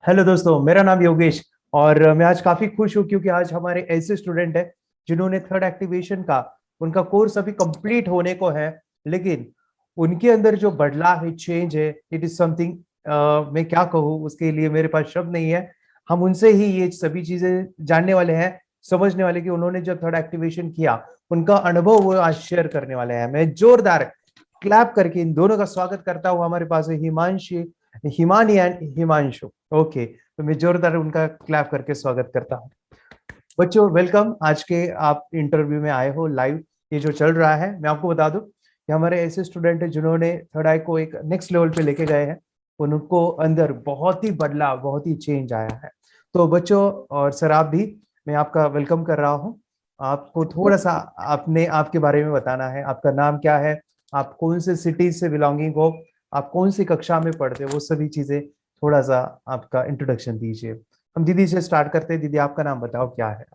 Hello दोस्तों, मेरा नाम योगेश। और मैं आज काफी खुश हूँ क्योंकि आज हमारे ऐसे स्टूडेंट हैं जिन्होंने थर्ड एक्टिवेशन का उनका कोर्स अभी कंप्लीट होने को है। लेकिन उनके अंदर जो बदलाव है, चेंज है, इट इज समथिंग, मैं क्या कहूँ, उसके लिए मेरे पास शब्द नहीं है। हम उनसे ही ये सभी चीजें जानने वाले हैं, समझने वाले कि उन्होंने जो थर्ड एक्टिवेशन किया उनका अनुभव वो आज शेयर करने वाले हैं। मैं जोरदार क्लैप करके इन दोनों का स्वागत करता हूँ। हमारे पास है हिमांशी, हिमानी एंड हिमांशु। ओके, तो मैं जोरदार उनका क्लैप करके स्वागत करता हूँ। बच्चों, वेलकम। आज के आप इंटरव्यू में आए हो लाइव। ये जो चल रहा है, मैं आपको बता दूं कि हमारे ऐसे स्टूडेंट हैं जिन्होंने थर्ड आई को एक नेक्स्ट लेवल पे लेके गए हैं। उनको अंदर बहुत ही बदलाव, बहुत ही चेंज आया है। तो बच्चों और सर, आप भी, मैं आपका वेलकम कर रहा हूँ। आपको थोड़ा सा अपने आपके बारे में बताना है। आपका नाम क्या है, आप कौन से सिटी से बिलोंगिंग हो, आप कौन सी कक्षा में पढ़ते हो, वो सभी चीजें थोड़ा सा आपका इंट्रोडक्शन दीजिए। हम दीदी से स्टार्ट करते हैं। दीदी, आपका नाम बताओ, क्या है?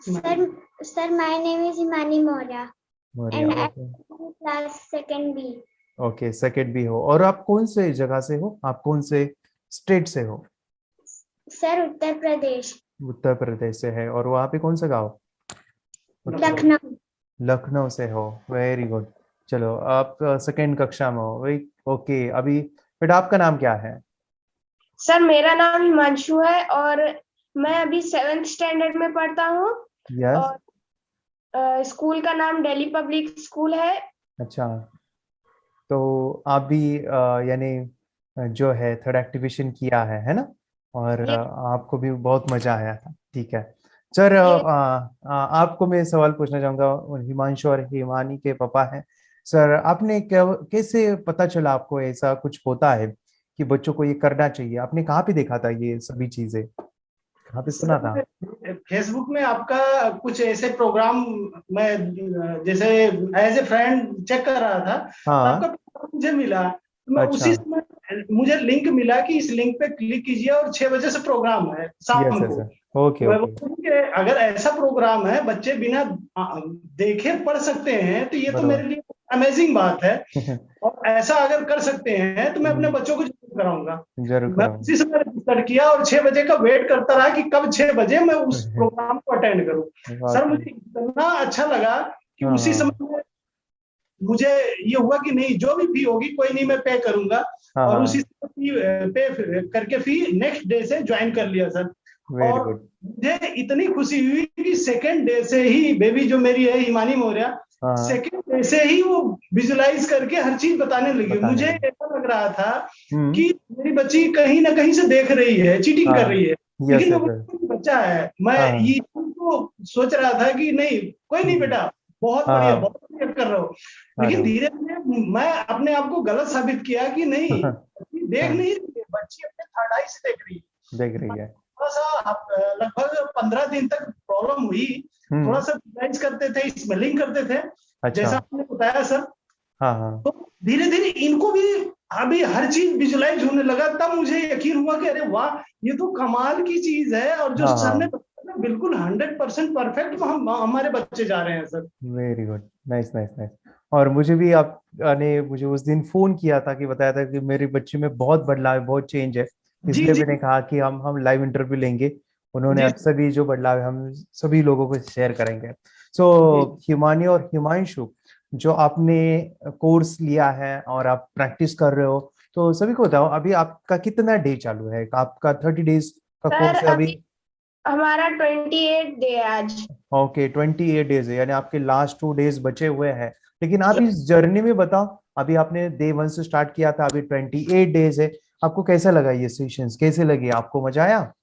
Sir, sir, my name is Himani Maurya Maurya. and I okay. am in class second B. Okay, second भी हो। और आप कौन से जगह से हो, आप कौन से स्टेट से हो? Sir, Uttar Pradesh, Uttar Pradesh से है। और वहाँ पे कौन सा गाँव? Lucknow. लखनऊ से हो। Very good. चलो, आप सेकेंड कक्षा में हो। वही। ओके, अभी बेटा आपका नाम क्या है? सर, मेरा नाम हिमांशु है और मैं अभी 7th स्टैंडर्ड में पढ़ता हूँ। यस। और स्कूल का नाम दिल्ली पब्लिक स्कूल है। अच्छा, तो आप भी यानी जो है थर्ड एक्टिवेशन किया है ना? और ये आपको भी बहुत मजा आया था। ठीक है सर। ये आपको मैं सवाल पूछना चाहूंगा। हिमांशु और हिमानी के पापा हैं सर। आपने कैसे पता चला आपको ऐसा कुछ होता है कि बच्चों को ये करना चाहिए? आपने कहाँ पे देखा था ये सभी चीजें, कहाँ पे सुना था? फेसबुक में आपका कुछ ऐसे प्रोग्राम, मैं जैसे एज ए फ्रेंड चेक कर रहा था, तो आपका हाँ। प्रोग्राम मुझे मिला। तो मैं अच्छा। उसी समय मुझे लिंक मिला कि इस लिंक पे क्लिक कीजिए और 6 बजे से प्रोग्राम है यस शाम यस को। सर। ओके मैं ओके। बोलूं कि अगर ऐसा प्रोग्राम है, बच्चे बिना देखे पढ़ सकते हैं, तो ये तो मेरे बरोबर। लिए अमेजिंग बात है। और ऐसा अगर कर सकते हैं तो मैं अपने बच्चों को जरूर कराऊंगा। जरूर मैं करो। उसी समय रजिस्टर किया और 6 बजे का वेट करता रहा कि कब 6 बजे मैं उस प्रोग्राम को अटेंड करूं। सर, वाकई। मुझे इतना अच्छा लगा कि हाँ उसी हाँ समय मुझे ये हुआ कि नहीं, जो भी फी होगी कोई नहीं, मैं पे करूंगा। हाँ और उसी हाँ। समय पे करके फी नेक्स्ट डे से ज्वाइन कर लिया सर। वेरी और गुड। मुझे इतनी खुशी हुई कि सेकेंड डे से ही बेबी जो मेरी है हिमानी मौर्य, हाँ। सेकेंड डे से ही वो विजुलाइज करके हर चीज बताने लगी। बताने मुझे लगे। ऐसा लग रहा था हम्म। कि मेरी बच्ची कहीं ना कहीं से देख रही है, चीटिंग कर हाँ। रही है, यस लेकिन यस वो सर। बच्चा है। मैं हाँ ये तो सोच रहा था कि नहीं, कोई नहीं हम्म, बेटा, बहुत बढ़िया, हाँ। बहुत बढ़िया कर रहे हो। अरे लेकिन वाह। धीरे धीरे मैं अपने आप को गलत साबित किया कि नहीं, बच्ची देख हाँ, नहीं रही है, बच्ची अपने थर्ड आई से देख रही है। देख रही है। थोड़ा सा लगभग 15 दिन तक प्रॉब्लम हुई। थोड़ा हम्म। सा विजुलाइज करते थे, स्मेलिंग करते थे, अच्छा। जैसा आपने बताया सर। हाँ हाँ तो धीरे धीरे इनको भी अभी हर चीज विजुलाइज होने लगा। तब मुझे यकीन हुआ कि अरे वाह, ये तो कमाल की चीज है। और जो हाँ सर ने हाँ। बताया ना, बिल्कुल 100% परफेक्ट हम हमारे बच्चे जा रहे हैं sir. Very good. Nice nice nice. और मुझे भी आपने मुझे उस दिन फोन किया था कि बताया था कि मेरे बच्चे में बहुत बदलाव है, बहुत चेंज है। जी इसलिए जी मैंने कहा कि हम लाइव इंटरव्यू लेंगे। उन्होंने जी अब सभी जो बदलाव है हम सभी लोगों को शेयर करेंगे। सो जी। हिमानी और हिमांशु, जो आपने कोर्स लिया है और आप प्रैक्टिस कर रहे हो, तो सभी को बताओ अभी आपका कितना डे चालू है? आपका 30 डेज का सर, कोर्स है अभी? अभी हमारा 28 डे है आज। ओके, 28 डेज है, यानी आपके लास्ट 2 डेज बचे हुए हैं। लेकिन आप इस जर्नी में बताओ, अभी आपने डे 1 से स्टार्ट किया था, अभी 28 डेज है। आपको कैसा लगा? ये सेशंस कैसे लगे? आपको मजा आया?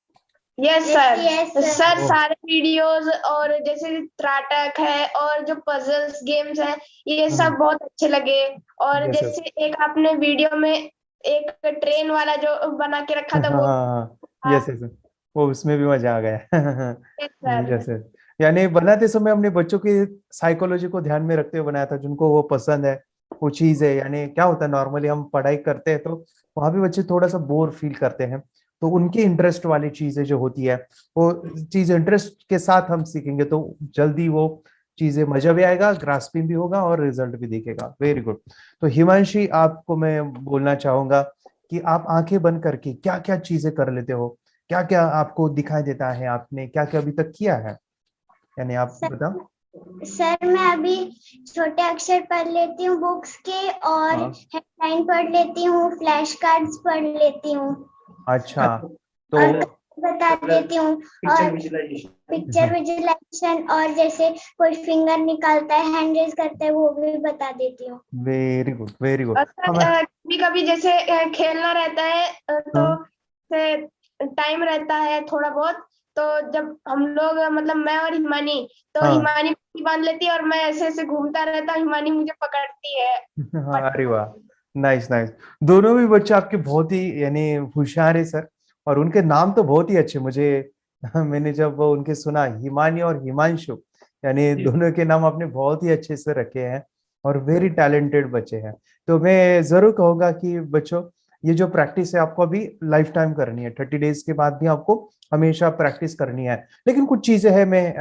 Yes Yes, sir. sir. Sir, oh. सारे वीडियोस और जैसे त्राटक है और जो पजल्स गेम्स हैं, ये सब बहुत अच्छे लगे। और यस यस। जैसे एक आपने वीडियो में एक ट्रेन वाला जो बना के रखा हाँ था, वो हाँ। था। Yes yes. वो उसमें भी मजा आ गया। Yes sir. Yes yes. यानी बनाते समय हमने बच्चों की साइकोलॉजी को ध्यान में रखते हुए बनाया था, जिनको वो पसंद है वो चीज है। यानी क्या होता है, नॉर्मली हम पढ़ाई करते हैं तो वहां भी बच्चे थोड़ा सा बोर फील करते हैं। तो उनकी इंटरेस्ट वाली चीजें जो होती है, वो चीज इंटरेस्ट के साथ हम सीखेंगे तो जल्दी वो चीजें मजा भी आएगा, ग्रास्पिंग भी होगा और रिजल्ट भी दिखेगा। Very good. तो हिमांशी, आपको मैं बोलना चाहूंगा कि आप आंखें बंद करके क्या क्या चीजें कर लेते हो, क्या क्या आपको दिखाई देता है, आपने क्या क्या अभी तक किया है, यानी आप बताओ। सर मैं अभी छोटे अक्षर पढ़ लेती हूँ बुक्स के, और हाँ। हेडलाइन पढ़ लेती हूँ, फ्लैश कार्ड्स पढ़ लेती हूँ, अच्छा, तो और बता देती हूँ, पिक्चर और विजुअलाइजेशन। पिक्चर विजुअलाइजेशन, और जैसे कोई फिंगर निकालता है, हैंड रेज करता है, वो भी बता देती हूँ। Very good very good. और कभी कभी जैसे खेलना रहता है तो टाइम रहता है थोड़ा बहुत, तो जब हम लोग मतलब मैं और हिमानी, तो हाँ। हिमानी पट्टी बांध लेती है और मैं ऐसे ऐसे घूमता रहता हूँ, हिमानी मुझे पकड़ती है। हाँ, अरे वाह, नाइस नाइस। दोनों भी बच्चे आपके बहुत ही यानी होशियार है सर, और उनके नाम तो बहुत ही अच्छे मुझे मैंने जब वो उनके सुना, हिमानी और हिमांशु, यानी दोनों के नाम आपने बहुत ही अच्छे से रखे हैं, और वेरी टैलेंटेड बच्चे हैं। तो मैं जरूर कहूंगा कि बच्चों, ये जो प्रैक्टिस है आपको अभी लाइफ टाइम करनी है, 30 डेज के बाद भी आपको हमेशा प्रैक्टिस करनी है। लेकिन कुछ चीजें हैं, मैं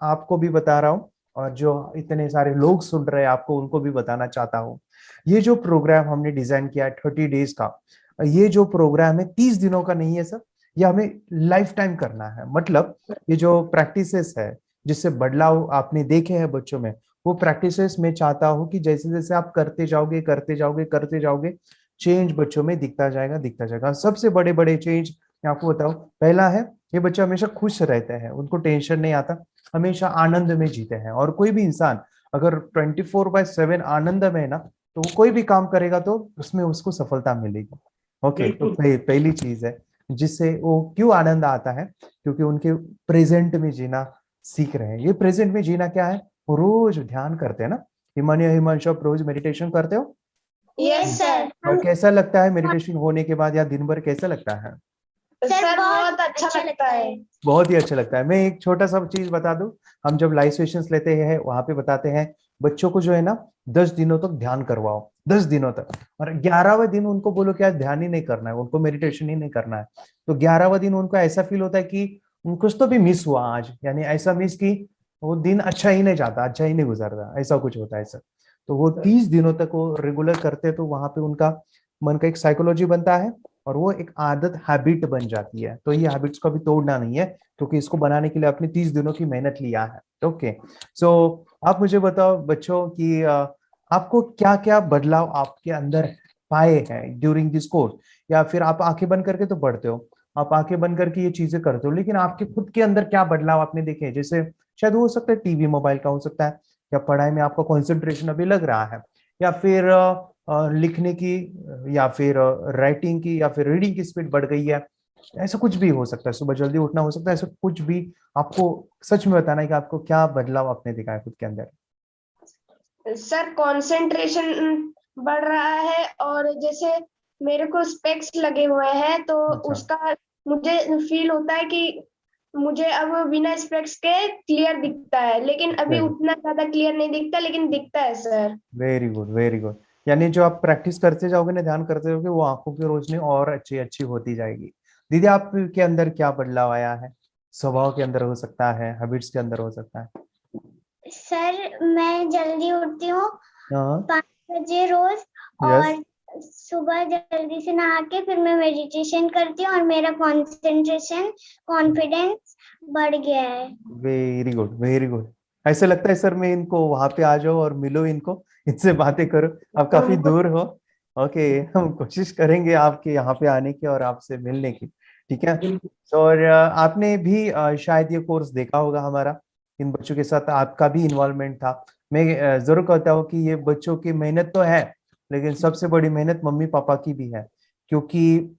आपको भी बता रहा हूँ, और जो इतने सारे लोग सुन रहे हैं आपको उनको भी बताना चाहता हूँ। ये जो प्रोग्राम हमने डिजाइन किया है 30 डेज का, ये जो प्रोग्राम है 30 दिनों का नहीं है सर, ये हमें लाइफ टाइम करना है। मतलब ये जो प्रैक्टिसेस है, जिससे बदलाव आपने देखे हैं बच्चों में, वो प्रैक्टिसेस मैं चाहता हूँ कि जैसे जैसे आप करते जाओगे करते जाओगे करते जाओगे, चेंज बच्चों में दिखता जाएगा दिखता जाएगा। सबसे बड़े बड़े चेंज मैं आपको बताऊं, पहला है, ये बच्चे हमेशा खुश रहते हैं, उनको टेंशन नहीं आता, हमेशा आनंद में जीते हैं। और कोई भी इंसान अगर 24/7 आनंद में है ना, तो वो कोई भी काम करेगा तो उसमें उसको सफलता मिलेगी। ओके, तो पहली चीज है जिससे वो क्यों आनंद आता है, क्योंकि उनके प्रेजेंट में जीना सीख रहे हैं। ये प्रेजेंट में जीना क्या है, वो रोज ध्यान करते हैं ना। हिमानी हिमांशु, आप रोज मेडिटेशन करते हो? Yes sir. और कैसा लगता है मेडिटेशन होने के बाद, या दिन भर कैसा लगता है? सर बहुत अच्छा लगता है। बहुत ही अच्छा लगता है। मैं एक छोटा सा चीज बता दूं, हम जब लाइव सेशंस लेते हैं वहां पे बताते हैं बच्चों को जो है ना, 10 दिनों तक ध्यान करवाओ, 10 दिनों तक, और 11वें दिन उनको बोलो कि आज ध्यान ही नहीं करना है, उनको मेडिटेशन ही नहीं करना है। तो 11वां दिन उनको ऐसा फील होता है कि कुछ तो भी मिस हुआ आज, यानी ऐसा मिस कि वो दिन अच्छा ही नहीं जाता, अच्छा ही नहीं गुजरता, ऐसा कुछ होता है सर। तो वो 30 दिनों तक वो रेगुलर करते हैं, तो वहां पे उनका मन का एक साइकोलॉजी बनता है, और वो एक आदत हैबिट बन जाती है। तो ये हैबिट्स को भी तोड़ना नहीं है, क्योंकि इसको बनाने के लिए आपने 30 दिनों की मेहनत लिया है। ओके, सो आप मुझे बताओ बच्चों कि आपको क्या क्या बदलाव आपके अंदर पाए हैं ड्यूरिंग दिस कोर्स, या फिर आप आंखें बंद करके तो पढ़ते हो, आप आंखें बंद करके ये चीजें करते हो, लेकिन आपके खुद के अंदर क्या बदलाव आपने देखे हैं? जैसे शायद हो सकता है टीवी मोबाइल का हो सकता है, या पढ़ाई में आपका कॉन्सेंट्रेशन अभी लग रहा है, या फिर लिखने की, या फिर राइटिंग की, या फिर रीडिंग की स्पीड बढ़ गई है, ऐसा कुछ भी हो सकता है, सुबह जल्दी उठना हो सकता है, ऐसा कुछ भी। आपको सच में बताना है कि आपको क्या बदलाव आपने देखा है खुद के अंदर। सर कंसंट्रेशन बढ़ रहा है, और जैसे मेरे को स्पेक्स लगे हुए हैं, तो अच्छा, उसका मुझे फील होता है कि मुझे अब बिना स्पेक्स के क्लियर दिखता है, लेकिन अभी उतना ज्यादा क्लियर नहीं दिखता, लेकिन दिखता है sir. Very good very good. यानी जो आप प्रैक्टिस करते जाओगे ना, ध्यान करते जाओगे, वो आंखों की रोशनी और अच्छी अच्छी होती जाएगी। दीदी, आपके अंदर क्या बदलाव आया है? स्वभाव के अंदर हो सकता है, हैबिट्स के अंदर हो सकता है। सर मैं जल्दी उठती हूँ, हाँ। 5 बजे रोज, यस। और सुबह जल्दी से नहा के फिर मैं मेडिटेशन करती हूँ, और मेरा कंसंट्रेशन, कॉन्फिडेंस बढ़ गया है। Very good very good. ऐसे लगता है सर मैं इनको वहां पे आ जाओ और मिलो इनको, इनसे बातें करो। आप काफी दूर हो। ओके, हम कोशिश करेंगे आपके यहाँ पे आने की और आपसे मिलने की। ठीक है। तो और आपने भी शायद ये कोर्स देखा होगा हमारा, इन बच्चों के साथ आपका भी इन्वॉल्वमेंट था। मैं जरूर कहता हूँ कि ये बच्चों की मेहनत तो है, लेकिन सबसे बड़ी मेहनत मम्मी पापा की भी है, क्योंकि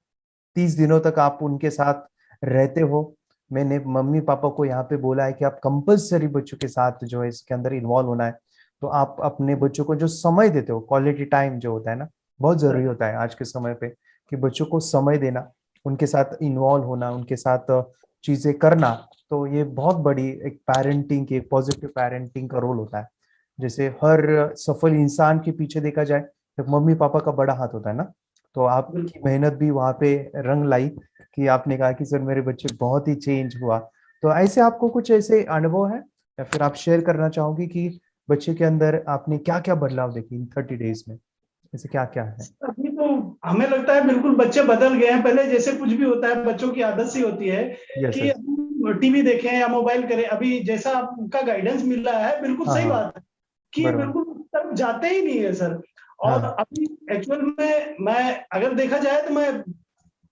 30 दिनों तक आप उनके साथ रहते हो। मैंने मम्मी पापा को यहाँ पे बोला है कि आप कंपल्सरी बच्चों के साथ जो है इसके अंदर इन्वॉल्व होना है। तो आप अपने बच्चों को जो समय देते हो, क्वालिटी टाइम जो होता है ना, बहुत जरूरी होता है आज के समय पे, कि बच्चों को समय देना, उनके साथ इन्वॉल्व होना, उनके साथ चीजें करना। तो ये बहुत बड़ी एक पेरेंटिंग की, एक पॉजिटिव पेरेंटिंग का रोल होता है। जैसे हर सफल इंसान के पीछे देखा जाए तो मम्मी पापा का बड़ा हाथ होता है ना। तो आपकी मेहनत भी वहां पे रंग लाई, कि आपने कहा कि सर मेरे बच्चे बहुत ही चेंज हुआ। तो ऐसे आपको कुछ ऐसे अनुभव है, या फिर आप शेयर करना चाहोगे कि बच्चे के अंदर आपने क्या क्या बदलाव देखे इन 30 डेज में, ऐसे क्या क्या है? अभी तो हमें लगता है बिल्कुल बच्चे बदल गए हैं। पहले जैसे कुछ भी होता है बच्चों की आदत सी होती है यस कि टीवी देखें या मोबाइल करें। अभी जैसा आपका गाइडेंस मिल रहा है बिल्कुल हाँ सही हाँ बात है कि ये बराबर बिल्कुल उस तरफ जाते ही नहीं है सर। और हाँ अभी एक्चुअल में मैं अगर देखा जाए तो मैं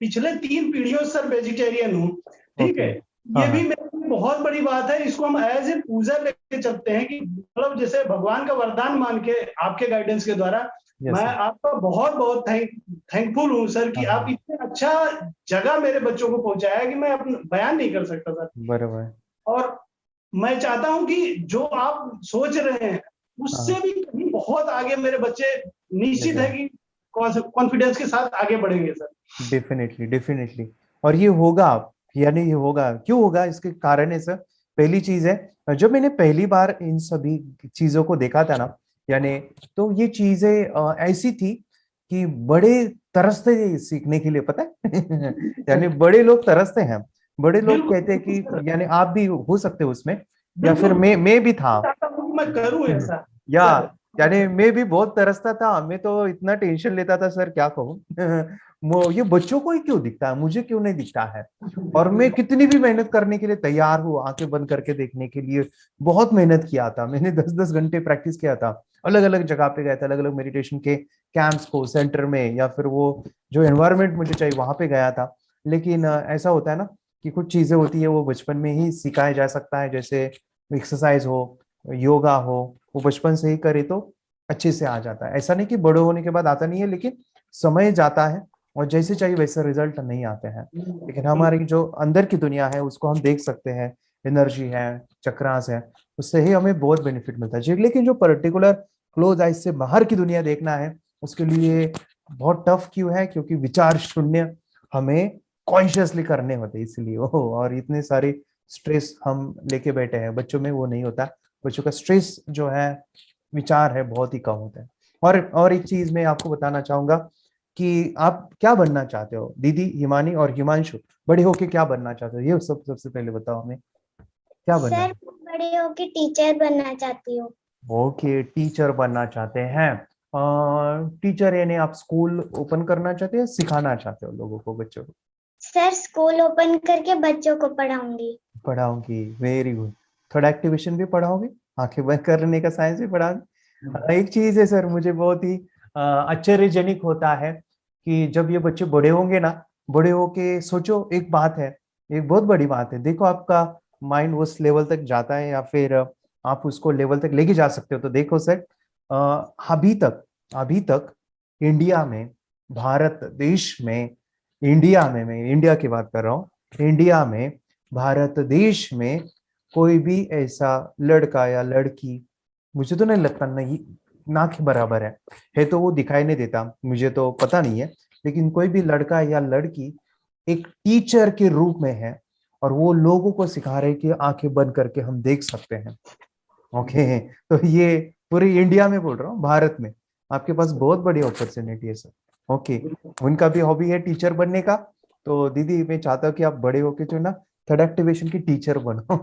पिछले 3 पीढ़ियों से सर वेजिटेरियन हूँ। ठीक ओके है, हाँ ये भी हाँ मेरे लिए बहुत बड़ी बात है। इसको हम एज ए पूजा लेके चलते हैं कि मतलब जैसे भगवान का वरदान मान के आपके गाइडेंस के द्वारा यस मैं सर आपका बहुत बहुत थैंकफुल हूँ सर कि हाँ आप हाँ इतने अच्छा जगह मेरे बच्चों को पहुंचाया कि मैं अपना बयान नहीं कर सकता सर। बराबर और मैं चाहता हूं कि जो आप सोच रहे हैं उससे हाँ भी कहीं बहुत आगे मेरे बच्चे यस निश्चित है सर कि कॉन्फिडेंस के साथ आगे बढ़ेंगे सर। Definitely definitely. और ये होगा, यानी ये होगा, क्यों होगा, इसके कारण है सर। पहली चीज है, जब मैंने पहली बार इन सभी चीजों को देखा था ना, यानी तो ये चीजें ऐसी थी कि बड़े तरसते थे सीखने के लिए, पता है यानी बड़े लोग तरसते हैं, बड़े लोग बिल्कुल कहते हैं बिल्कुल सर, कि यानी आप भी हो सकते हो उसमें, या फिर बिल्कुल मैं भी था चाहता हूं कि मैं करूं ऐसा या सर। यानी मैं भी बहुत तरसता था, मैं तो इतना टेंशन लेता था सर, क्या कहूँ ये बच्चों को ही क्यों दिखता है, मुझे क्यों नहीं दिखता है। और मैं कितनी भी मेहनत करने के लिए तैयार हूँ, आंखें बंद करके देखने के लिए बहुत मेहनत किया था मैंने, 10-10 घंटे प्रैक्टिस किया था, अलग अलग जगह पे गया था, अलग अलग मेडिटेशन के कैंप्स को सेंटर में, या फिर वो जो एनवायरनमेंट मुझे चाहिए वहां पे गया था। लेकिन ऐसा होता है ना कि कुछ चीजें होती है वो बचपन में ही सिखाया जा सकता है, जैसे एक्सरसाइज हो, योगा हो, वो बचपन से ही करे तो अच्छे से आ जाता है। ऐसा नहीं कि बड़े होने के बाद आता नहीं है, लेकिन समय जाता है और जैसे चाहिए वैसे रिजल्ट नहीं आते हैं। लेकिन हमारी जो अंदर की दुनिया है उसको हम देख सकते हैं, एनर्जी है, चक्रास है, उससे ही हमें बहुत बेनिफिट मिलता है। लेकिन जो पर्टिकुलर क्लोज आइज से बाहर की दुनिया देखना है उसके लिए बहुत टफ क्यों है, क्योंकि विचार शून्य हमें कॉन्शियसली करने होते हैं, इसलिए और इतने सारे स्ट्रेस हम लेके बैठे हैं, बच्चों में वो नहीं होता। बच्चों का स्ट्रेस जो है, विचार है, बहुत ही कम होता है। और एक चीज मैं आपको बताना चाहूंगा कि आप क्या बनना चाहते हो, दीदी हिमानी और हिमांशु, बड़े होके क्या बनना चाहते हो, ये सबसे पहले बताओ हमें, क्या बनना सर है। मैं बड़े होके टीचर बनना चाहती हूँ। ओके, टीचर बनना चाहते हैं। टीचर यानी आप स्कूल ओपन करना चाहते हैं, सिखाना चाहते हो लोगों को, बच्चों को। सर स्कूल ओपन करके बच्चों को पढ़ाऊंगी। पढ़ाओगी, वेरी गुड। थोड़ा एक्टिवेशन भी पढ़ाओगे, आंखें बंद करने का साइंस भी पढ़ाओगे। एक चीज है सर, मुझे बहुत ही आश्चर्यजनक होता है कि जब ये बच्चे बड़े होंगे ना, बड़े होके सोचो, एक बात है, एक बहुत बड़ी बात है, देखो आपका माइंड उस लेवल तक जाता है या फिर आप उसको लेवल तक लेके जा सकते हो। तो देखो सर, अभी तक इंडिया में, भारत देश में, इंडिया में, मैं इंडिया की बात कर रहा हूँ, इंडिया में, भारत देश में कोई भी ऐसा लड़का या लड़की, मुझे तो नहीं लगता, नहीं ना के बराबर है तो वो दिखाई नहीं देता, मुझे तो पता नहीं है, लेकिन कोई भी लड़का या लड़की एक टीचर के रूप में है और वो लोगों को सिखा रहे कि आंखें बंद करके हम देख सकते हैं। ओके, तो ये पूरे इंडिया में बोल रहा हूँ, भारत में आपके पास बहुत बड़ी अपॉर्चुनिटी है सर। ओके, उनका भी हॉबी है टीचर बनने का, तो दीदी मैं चाहता हूँ कि आप बड़े होके जो ना थर्ड एक्टिवेशन की टीचर बनो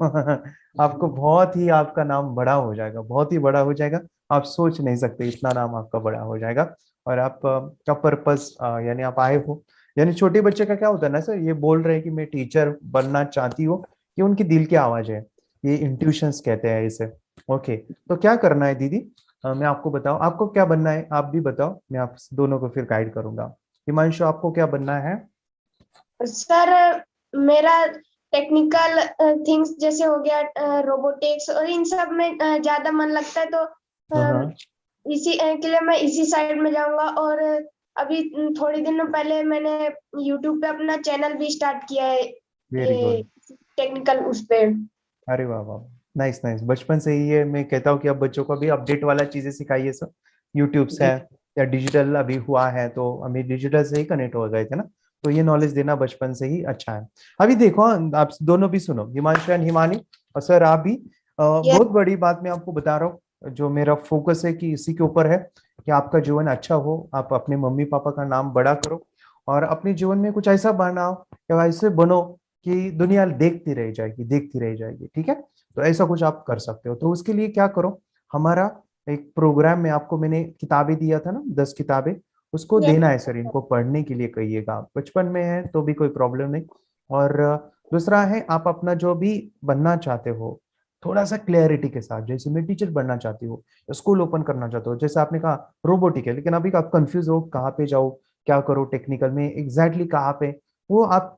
आपको बहुत ही, आपका नाम बड़ा हो जाएगा, बहुत ही बड़ा हो जाएगा, आप सोच नहीं सकते इतना नाम आपका बड़ा हो जाएगा। और आप का पर्पस, यानी आप आए हो, यानी छोटे बच्चे का क्या होता है ना सर, ये बोल रहे हैं कि मैं टीचर बनना चाहती हूँ, ये उनकी दिल की आवाज है, ये इंट्यूशंस कहते हैं इसे। ओके, तो क्या करना है दीदी, मैं आपको बताऊं, आपको क्या बनना है, आप भी बताओ, मैं आप दोनों को फिर गाइड करूंगा। हिमांशु, आपको क्या बनना है। सर मेरा टेक्निकल थिंग्स जैसे हो गया रोबोटिक्स और इन सब में ज्यादा मन लगता है, तो हाँ, इसी के लिए मैं इसी साइड में जाऊंगा। और अभी थोड़ी दिनों पहले मैंने यूट्यूब पे अपना चैनल भी स्टार्ट किया है, वेरी ये गुड। टेक्निकल उस पे। अरे वाह वाह, नाइस नाइस, बचपन से ही ये मैं कहता हूँ कि अब बच्चों को भी अपडेट वाला चीजें सिखाइए सब, यूट्यूब से है, या डिजिटल अभी हुआ है तो हमें डिजिटल से ही कनेक्ट हो गए थे ना, तो ये नॉलेज देना बचपन से ही अच्छा है। अभी देखो, आप दोनों भी सुनो, हिमांशु एंड हिमानी, और सर आप भी, यस। बहुत बड़ी बात मैं आपको बता रहा हूँ, जो मेरा फोकस है कि इसी के ऊपर है कि आपका जीवन अच्छा हो, आप अपने मम्मी पापा का नाम बड़ा करो, और अपने जीवन में कुछ ऐसा बनाओ या ऐसे बनो कि दुनिया देखती रह जाएगी, देखती रह जाएगी, ठीक है। तो ऐसा कुछ आप कर सकते हो, तो उसके लिए क्या करो, हमारा एक प्रोग्राम में आपको मैंने किताबें दिया था ना, 10 किताबें, उसको Yes. देना है सर, इनको पढ़ने के लिए कहिएगा, बचपन में है तो भी कोई प्रॉब्लम नहीं। और दूसरा है, आप अपना जो भी बनना चाहते हो थोड़ा सा क्लैरिटी के साथ, जैसे मैं टीचर बनना चाहती हूँ, स्कूल ओपन करना चाहते हो, जैसे आपने कहा रोबोटिक है, लेकिन अभी आप कंफ्यूज हो कहाँ पे जाओ, क्या करो, टेक्निकल में एग्जैक्टली कहाँ पे, वो आप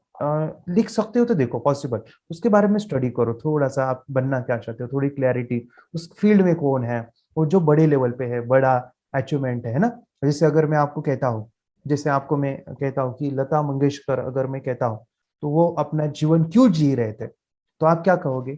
लिख सकते हो तो देखो पॉसिबल, उसके बारे में स्टडी करो थोड़ा सा, आप बनना क्या चाहते हो, थोड़ी क्लैरिटी, उस फील्ड में कौन है वो जो बड़े लेवल पे है, बड़ा अचीवमेंट है ना। जैसे अगर मैं आपको कहता हूँ, जैसे आपको मैं कहता हूँ कि लता मंगेशकर अगर मैं कहता हूँ, तो वो अपना जीवन क्यों जी रहे थे, तो आप क्या कहोगे,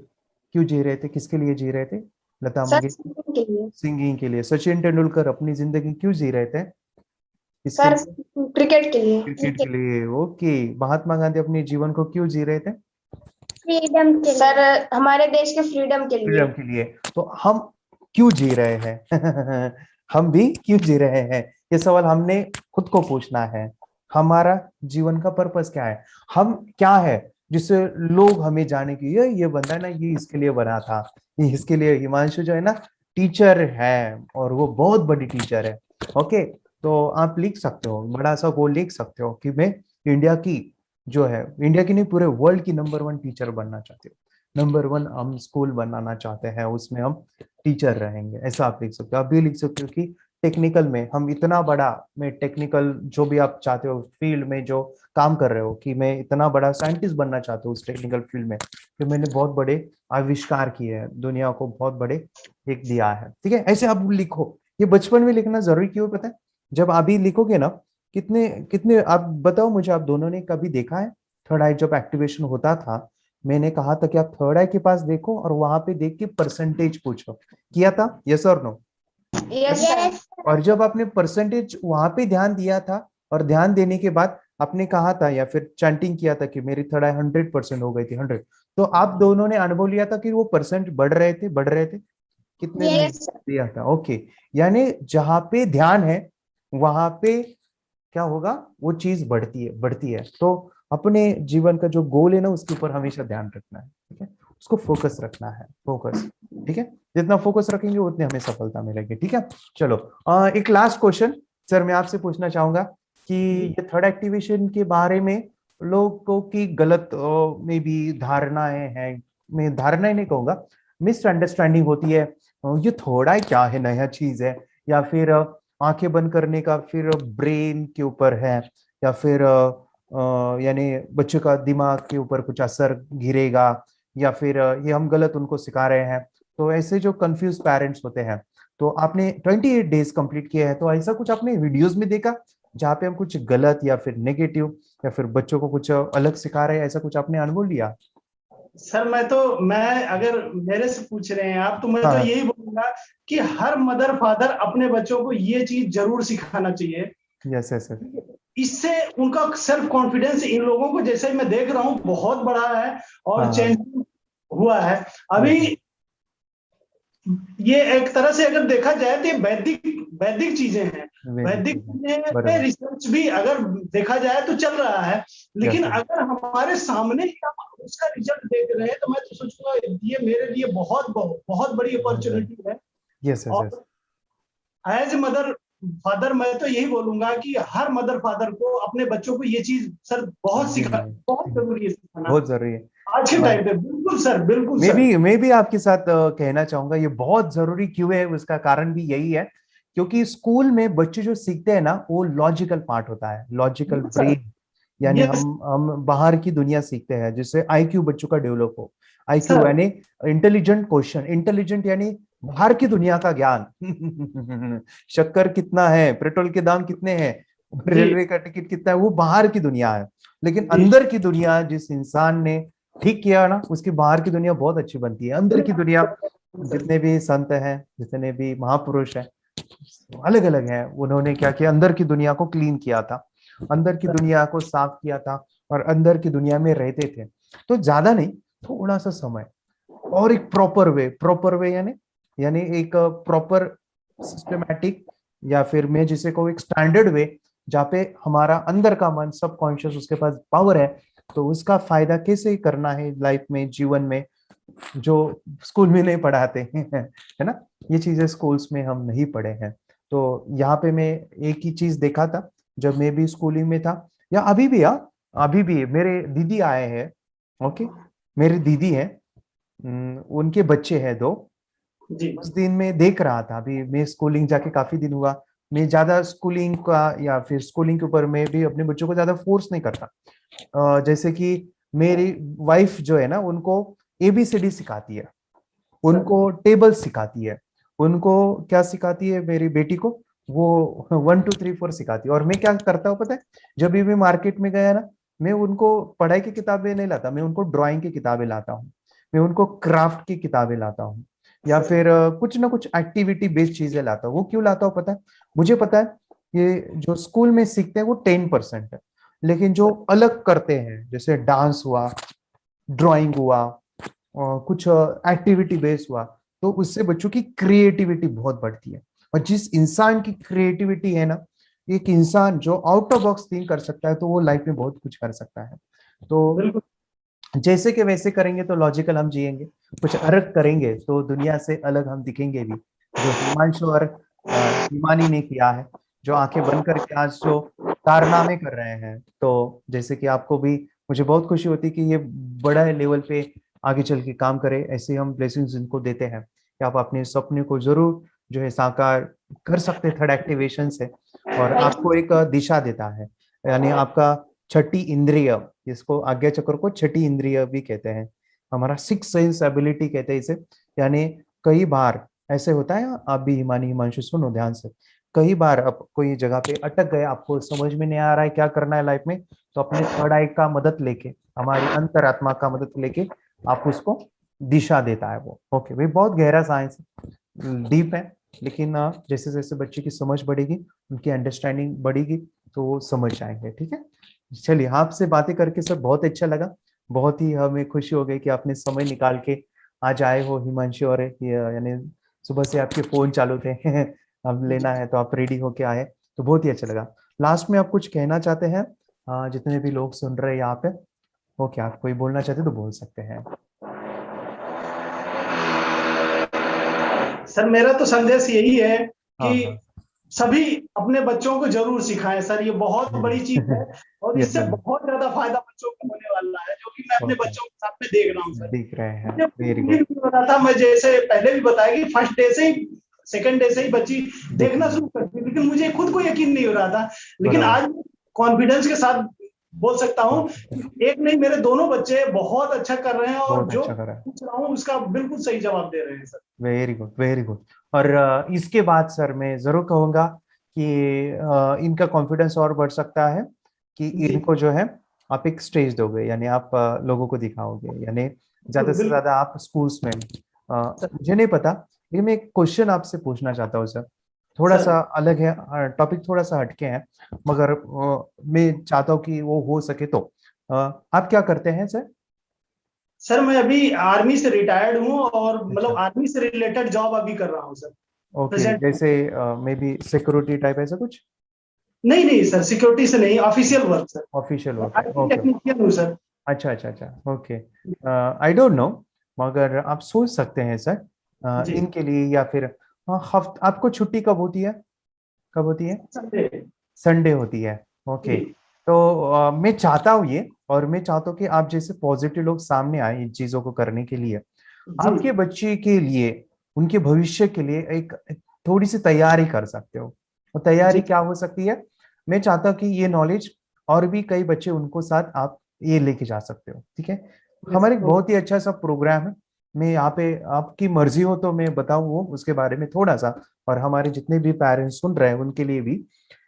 क्यों जी रहे थे, किसके लिए जी रहे थे, लता सर मंगेशकर singing के लिए। सिंगिंग के लिए। सचिन तेंदुलकर अपनी जिंदगी क्यों जी रहे थे, किसके सर लिए, क्रिकेट के लिए। क्रिकेट के लिए। ओके, महात्मा गांधी अपने जीवन को क्यों जी रहे थे, फ्रीडम के सर लिए। हमारे देश के फ्रीडम के लिए। फ्रीडम के लिए। तो हम क्यों जी रहे हैं हम भी क्यों जी रहे हैं, ये सवाल हमने खुद को पूछना है। हमारा जीवन का पर्पस क्या है, हम क्या है जिससे लोग हमें जाने की, ये बंदा ना ये इसके लिए बना था, ये इसके लिए। हिमांशु जो है ना टीचर है, और वो बहुत बड़ी टीचर है। ओके, तो आप लिख सकते हो, बड़ा सा गोल लिख सकते हो कि मैं इंडिया की जो है, इंडिया की नहीं पूरे वर्ल्ड की नंबर 1 टीचर बनना चाहती हूँ, नंबर 1 हम स्कूल बनाना चाहते हैं, उसमें हम टीचर रहेंगे, ऐसा आप लिख सकते हो। आप भी लिख सकते हो कि टेक्निकल में हम इतना बड़ा, मैं टेक्निकल जो भी आप चाहते हो फील्ड में जो काम कर रहे हो, कि मैं इतना बड़ा साइंटिस्ट बनना चाहता हूँ उस टेक्निकल फील्ड में, कि मैंने बहुत बड़े आविष्कार किए हैं, दुनिया को बहुत बड़े एक दिया है। ठीक है, ऐसे आप लिखो। ये बचपन में लिखना जरूरी क्यों पता है, जब अभी लिखोगे ना, कितने कितने आप बताओ मुझे, आप दोनों ने कभी देखा है थर्ड आई जब एक्टिवेशन होता था, मैंने कहा था कि आप थर्ड आई के पास देखो और वहां पे देख के परसेंटेज पूछो, किया था, यस और नो। Yes sir. Yes. और जब आपने परसेंटेज वहां पे ध्यान दिया था, और ध्यान देने के बाद आपने कहा था या फिर चैंटिंग किया था कि मेरी थर्ड आई 100% हो गई थी, 100, तो आप दोनों ने अनुभव लिया था कि वो परसेंट बढ़ रहे थे, बढ़ रहे थे, कितने में यस सर। दिया था। ओके, यानी जहां पे ध्यान है वहां पे क्या होगा, वो चीज बढ़ती है, बढ़ती है। तो अपने जीवन का जो गोल है ना उसके ऊपर हमेशा ध्यान रखना है, ठीक है, उसको फोकस रखना है, फोकस। ठीक है, जितना फोकस रखेंगे उतनी हमें सफलता मिलेगी। ठीक है, चलो एक लास्ट क्वेश्चन सर मैं आपसे पूछना चाहूंगा कि ये थर्ड एक्टिवेशन के बारे में लोगों की गलत में भी धारणाएं हैं, मैं धारणाएं नहीं कहूंगा, मिसअंडरस्टैंडिंग होती है, ये थोड़ा क्या है, नया चीज है, या फिर आंखें बंद करने का फिर ब्रेन के ऊपर है, या फिर यानी बच्चे का दिमाग के ऊपर कुछ असर गिरेगा, या फिर ये हम गलत उनको सिखा रहे हैं। तो ऐसे जो कंफ्यूज पेरेंट्स होते हैं, तो आपने 28 डेज कंप्लीट किए हैं, तो ऐसा कुछ आपने वीडियोस में देखा जहाँ पे हम कुछ गलत या फिर नेगेटिव या फिर बच्चों को कुछ अलग सिखा रहे हैं, ऐसा कुछ आपने अनुभव लिया। सर मैं अगर मेरे से पूछ रहे हैं आप, तो मैं तो हाँ, यही बोलूंगा कि हर मदर फादर अपने बच्चों को ये चीज जरूर सिखाना चाहिए। Yes yes. इससे उनका सेल्फ कॉन्फिडेंस, इन लोगों को जैसे मैं देख रहा हूँ बहुत बड़ा है और हाँ चेंज हुआ है अभी। ये एक तरह से अगर देखा जाए तो ये वैदिक वैदिक चीजें हैं। वैदिक चीजें पे रिसर्च भी अगर देखा जाए तो चल रहा है, लेकिन अगर हमारे सामने ही हम उसका रिजल्ट देख रहे हैं तो मैं तो सोचूंगा ये मेरे लिए बहुत बहुत बहुत बड़ी अपॉर्चुनिटी है। Yes yes. और एज मदर फादर मैं तो यही बोलूंगा कि हर मदर फादर को अपने बच्चों को ये चीज सर बहुत जरूरी है सिखाना बहुत जरूरी है आज के टाइम पे। बिल्कुल सर, बिल्कुल सर। मैं भी आपके साथ कहना चाहूंगा ये बहुत जरूरी क्यों है, उसका कारण भी यही है क्योंकि स्कूल में बच्चे जो सीखते हैं ना वो लॉजिकल पार्ट होता है, लॉजिकल ब्रेन, यानी यस हम बाहर की दुनिया सीखते हैं, जिससे आईक्यू बच्चों का डेवलप हो। IQ sir. यानी इंटेलिजेंट क्वेश्चन, इंटेलिजेंट यानी बाहर की दुनिया का ज्ञान शक्कर कितना है, पेट्रोल के दाम कितने हैं, जी रेलवे का टिकट कितना है, वो बाहर की दुनिया है। लेकिन जी अंदर की दुनिया जिस इंसान ने ठीक किया ना, उसकी बाहर की दुनिया बहुत अच्छी बनती है। अंदर की दुनिया जितने भी संत हैं, जितने भी महापुरुष हैं, अलग अलग हैं, उन्होंने क्या किया, अंदर की दुनिया को क्लीन किया था, अंदर की दुनिया को साफ किया था, और अंदर की दुनिया में रहते थे। तो ज्यादा नहीं, थोड़ा सा समय और एक प्रॉपर वे यानी यानी एक प्रॉपर सिस्टमैटिक, या फिर मैं जिसे कहूँ एक स्टैंडर्ड वे, जहाँ पे हमारा अंदर का मन सबकॉन्शियस उसके पास पावर है, तो उसका फायदा कैसे करना है लाइफ में, जीवन में, जो स्कूल में नहीं पढ़ाते हैं, है ना, ये चीजें स्कूल्स में हम नहीं पढ़े हैं। तो यहाँ पे मैं एक ही चीज देखा था जब मैं भी स्कूलिंग में था, या अभी भी, अभी भी मेरे दीदी आए हैं। ओके, मेरी दीदी है, उनके बच्चे हैं 2। जी उस दिन मैं देख रहा था, अभी मैं स्कूलिंग जाके काफी दिन हुआ, मैं ज्यादा स्कूलिंग का या फिर स्कूलिंग के ऊपर मैं भी अपने बच्चों को ज्यादा फोर्स नहीं करता। जैसे कि मेरी वाइफ जो है ना, उनको ABCD सिखाती है, उनको टेबल सिखाती है, उनको क्या सिखाती है मेरी बेटी को, वो 1 2 3 4 सिखाती है। और मैं क्या करता हूँ पता है, जब भी मैं मार्केट में गया ना, मैं उनको पढ़ाई की किताबें नहीं लाता, मैं उनको ड्राइंग की किताबें लाता हूँ, मैं उनको क्राफ्ट की किताबें लाता हूँ, या फिर कुछ ना कुछ एक्टिविटी बेस्ड चीजें लाता हूँ। वो क्यों लाता हूँ पता है, मुझे पता है ये जो स्कूल में सीखते हैं वो 10% है, लेकिन जो अलग करते हैं, जैसे डांस हुआ, ड्राइंग हुआ, कुछ एक्टिविटी बेस्ड हुआ, तो उससे बच्चों की क्रिएटिविटी बहुत बढ़ती है। और जिस इंसान की क्रिएटिविटी है ना, एक इंसान जो आउट ऑफ बॉक्स थिंक कर सकता है, तो वो लाइफ में बहुत कुछ कर सकता है। तो बिल्कुल। जैसे कि वैसे करेंगे तो लॉजिकल हम जिएंगे, कुछ अलग करेंगे तो दुनिया से अलग हम दिखेंगे भी, जो हिमांशु और हिमानी ने किया है, जो आंखें बंद करके आज जो कारनामे कर रहे हैं। तो जैसे कि आपको भी, मुझे बहुत खुशी होती है कि ये बड़ा लेवल पे आगे चल के काम करे। ऐसे हम ब्लेसिंग्स इनको देते हैं कि आप अपने सपने को जरूर जो है साकार कर सकते हैं थर्ड एक्टिवेशन से, और आपको एक दिशा देता है। यानी आपका छठी इंद्रिय, जिसको आज्ञा चक्र को छठी इंद्रिय भी कहते हैं, हमारा सिक्स सेंस एबिलिटी कहते हैं इसे। यानी कई बार ऐसे होता है, आप भी हिमानी हिमांशु सुनो ध्यान से, कई बार आप कोई जगह पे अटक गए, आपको समझ में नहीं आ रहा है क्या करना है लाइफ में, तो अपने थर्ड आई का मदद लेके, हमारी अंतरात्मा का मदद लेके आप उसको दिशा देता है वो। ओके भाई, बहुत गहरा साइंस है, डीप है, लेकिन जैसे जैसे बच्चे की समझ बढ़ेगी, उनकी अंडरस्टैंडिंग बढ़ेगी, तो वो समझ जाएंगे। ठीक है, चलिए, आपसे बातें करके सर बहुत अच्छा लगा, बहुत ही हमें खुशी हो गई कि आपने समय निकाल के आज आए हो हिमांशु, और यानी सुबह से आपके फोन चालू थे अब लेना है तो आप रेडी होके आए, तो बहुत ही अच्छा लगा। लास्ट में आप कुछ कहना चाहते हैं, जितने भी लोग सुन रहे हैं यहाँ पे, वो क्या कोई बोलना चाहते तो बोल सकते हैं। सर, मेरा तो संदेश यही है हाँ कि हाँ, सभी अपने बच्चों को जरूर सिखाएं सर, ये बहुत बड़ी चीज है और यस इससे सर, बहुत ज्यादा फायदा बच्चों को होने वाला है, जो कि मैं अपने ओके, बच्चों के साथ में देख रहा हूँ सर। दिख रहे हैं, मुझे वेरी उम्मीद गुड, नहीं हो रहा था, मैं जैसे पहले भी बताया कि फर्स्ट डे से ही, सेकंड डे से ही बच्ची देखना देखना, शुरू करती, लेकिन मुझे खुद को यकीन नहीं हो रहा था। लेकिन बराबर, आज कॉन्फिडेंस के साथ बोल सकता हूँ, एक नहीं मेरे दोनों बच्चे बहुत अच्छा कर रहे हैं और बहुत जो अच्छा करा है, पूछ रहा हूँ उसका बिल्कुल सही जवाब दे रहे हैं sir. Very good very good. और इसके बाद सर मैं जरूर कहूंगा कि इनका कॉन्फिडेंस और बढ़ सकता है, कि जी इनको जो है आप एक स्टेज दोगे, यानी आप लोगों को दिखाओगे, यानी ज्यादा बिल्कुल से बिल्कुल ज्यादा आप स्कूल्स में, सर। मुझे नहीं पता, लेकिन मैं एक क्वेश्चन आपसे पूछना चाहता हूँ सर, थोड़ा सर सा अलग है, टॉपिक थोड़ा सा हटके है, मगर मैं चाहता हूँ कि वो हो सके तो, आप क्या करते हैं सर? सर मैं अभी आर्मी से रिटायर्ड हूँ और अच्छा, मतलब आर्मी से रिलेटेड जॉब अभी कर रहा हूँ सर, ओके, प्रेजेंट। जैसे मे बी सिक्योरिटी टाइप ऐसा कुछ, नहीं नहीं सर, सिक्योरिटी से नहीं, ऑफिशियल वर्क सर। ऑफिशियल मैं वर्क, आईटी ओके, टेक्नीशियन हूँ सर। अच्छा अच्छा अच्छा, ओके, आई डोंट नो, मगर आप सोच सकते हैं सर, जी इनके लिए, या फिर आपको छुट्टी कब होती है, कब होती है? संडे। संडे होती है, ओके। जी तो मैं चाहता हूँ ये, और मैं चाहता हूँ कि आप जैसे पॉजिटिव लोग सामने आए इन चीजों को करने के लिए, जी आपके बच्चे के लिए, उनके भविष्य के लिए एक थोड़ी सी तैयारी कर सकते हो। और तैयारी जी क्या हो सकती है, मैं चाहता हूँ कि ये नॉलेज और भी कई बच्चे उनको साथ आप ये लेके जा सकते हो। ठीक है, हमारे एक बहुत ही अच्छा सा प्रोग्राम है, मैं यहाँ पे, आपकी मर्जी हो तो मैं बताऊँ वो उसके बारे में थोड़ा सा, और हमारे जितने भी पेरेंट्स सुन रहे हैं उनके लिए भी,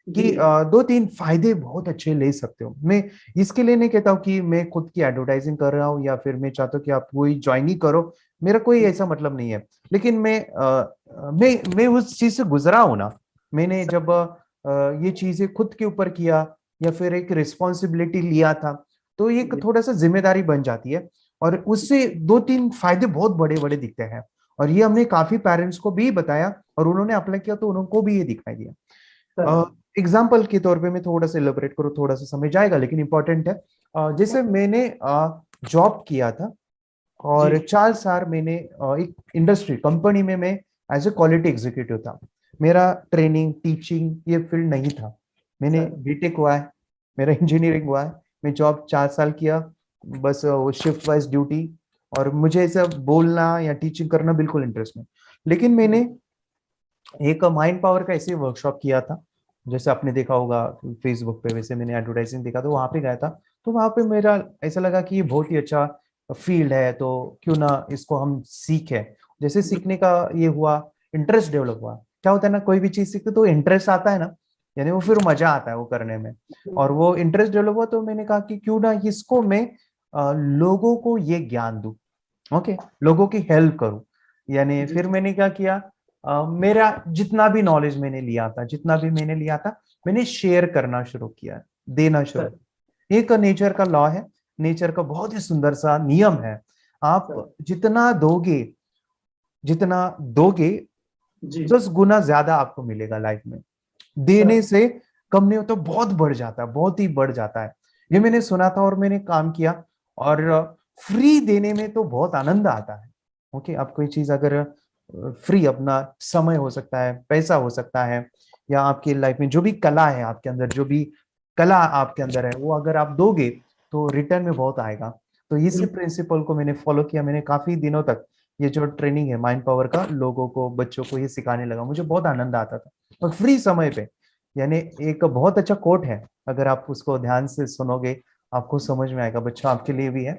जी कि 2-3 फायदे बहुत अच्छे ले सकते हो। मैं इसके लिए नहीं कहता हूँ कि मैं खुद की एडवर्टाइजिंग कर रहा हूँ, या फिर मैं चाहता हूँ कि आप वही ज्वाइन ही करो, मेरा कोई ऐसा मतलब नहीं है, लेकिन मैं उस चीज से गुजरा हूं ना, मैंने जब ये चीजें खुद के ऊपर किया, या फिर एक रिस्पॉन्सिबिलिटी लिया था, तो एक जी थोड़ा सा जिम्मेदारी बन जाती है, और उससे 2-3 फायदे बहुत बड़े बड़े दिखते हैं, और ये हमने काफी पेरेंट्स को भी बताया, और उन्होंने अप्लाई किया तो उनको भी ये दिखाई सर। दिया। एग्जाम्पल के तौर पे मैं थोड़ा सा इलेबोरेट करूँ, थोड़ा सा समझ जाएगा, लेकिन इंपॉर्टेंट है। जैसे मैंने जॉब किया था, जी और 4 साल मैंने एक इंडस्ट्री कंपनी में मैं एज ए क्वालिटी एग्जीक्यूटिव था, मेरा ट्रेनिंग टीचिंग ये फील्ड नहीं था, मैंने बीटेक हुआ है, मेरा इंजीनियरिंग हुआ है, मैं जॉब 4 साल किया, बस वो शिफ्ट वाइज ड्यूटी, और मुझे ऐसा बोलना या टीचिंग करना बिल्कुल इंटरेस्ट नहीं। लेकिन मैंने एक माइंड पावर का ऐसे वर्कशॉप किया था, जैसे आपने देखा होगा फेसबुक पे, वैसे मैंने एडवर्टाइजिंग देखा तो वहां पे गया था। तो वहां पे मेरा ऐसा लगा कि ये बहुत ही अच्छा फील्ड है, तो क्यों ना इसको हम सीखें। जैसे सीखने का ये हुआ, इंटरेस्ट डेवलप हुआ। क्या होता है ना, कोई भी चीज सीखते तो इंटरेस्ट आता है ना, यानी वो फिर मजा आता है वो करने में, और वो इंटरेस्ट डेवलप हुआ। तो मैंने कहा कि क्यों ना इसको मैं लोगों को ये ज्ञान दूं, ओके, लोगों की हेल्प करूं। यानी फिर मैंने क्या किया, मेरा जितना भी नॉलेज मैंने लिया था, जितना भी मैंने लिया था, मैंने शेयर करना शुरू किया, देना शुरू। एक नेचर का लॉ है, नेचर का बहुत ही सुंदर सा नियम है, आप जितना दोगे, जितना दोगे 10 गुना ज्यादा आपको मिलेगा लाइफ में। देने से कम नहीं होता, बहुत बढ़ जाता है, बहुत ही बढ़ जाता है। ये मैंने सुना था और मैंने काम किया। और फ्री देने में तो बहुत आनंद आता है। ओके, आप कोई चीज अगर फ्री, अपना समय हो सकता है, पैसा हो सकता है, या आपकी लाइफ में जो भी कला है आपके अंदर, जो भी कला आपके अंदर है, वो अगर आप दोगे तो रिटर्न में बहुत आएगा। तो इसी प्रिंसिपल को मैंने फॉलो किया। मैंने काफी दिनों तक ये जो ट्रेनिंग है माइंड पावर का, लोगों को, बच्चों को ये सिखाने लगा। मुझे बहुत आनंद आता था, और फ्री समय पे। यानी एक बहुत अच्छा कोट है, अगर आप उसको ध्यान से सुनोगे आपको समझ में आएगा, बच्चा आपके लिए भी है।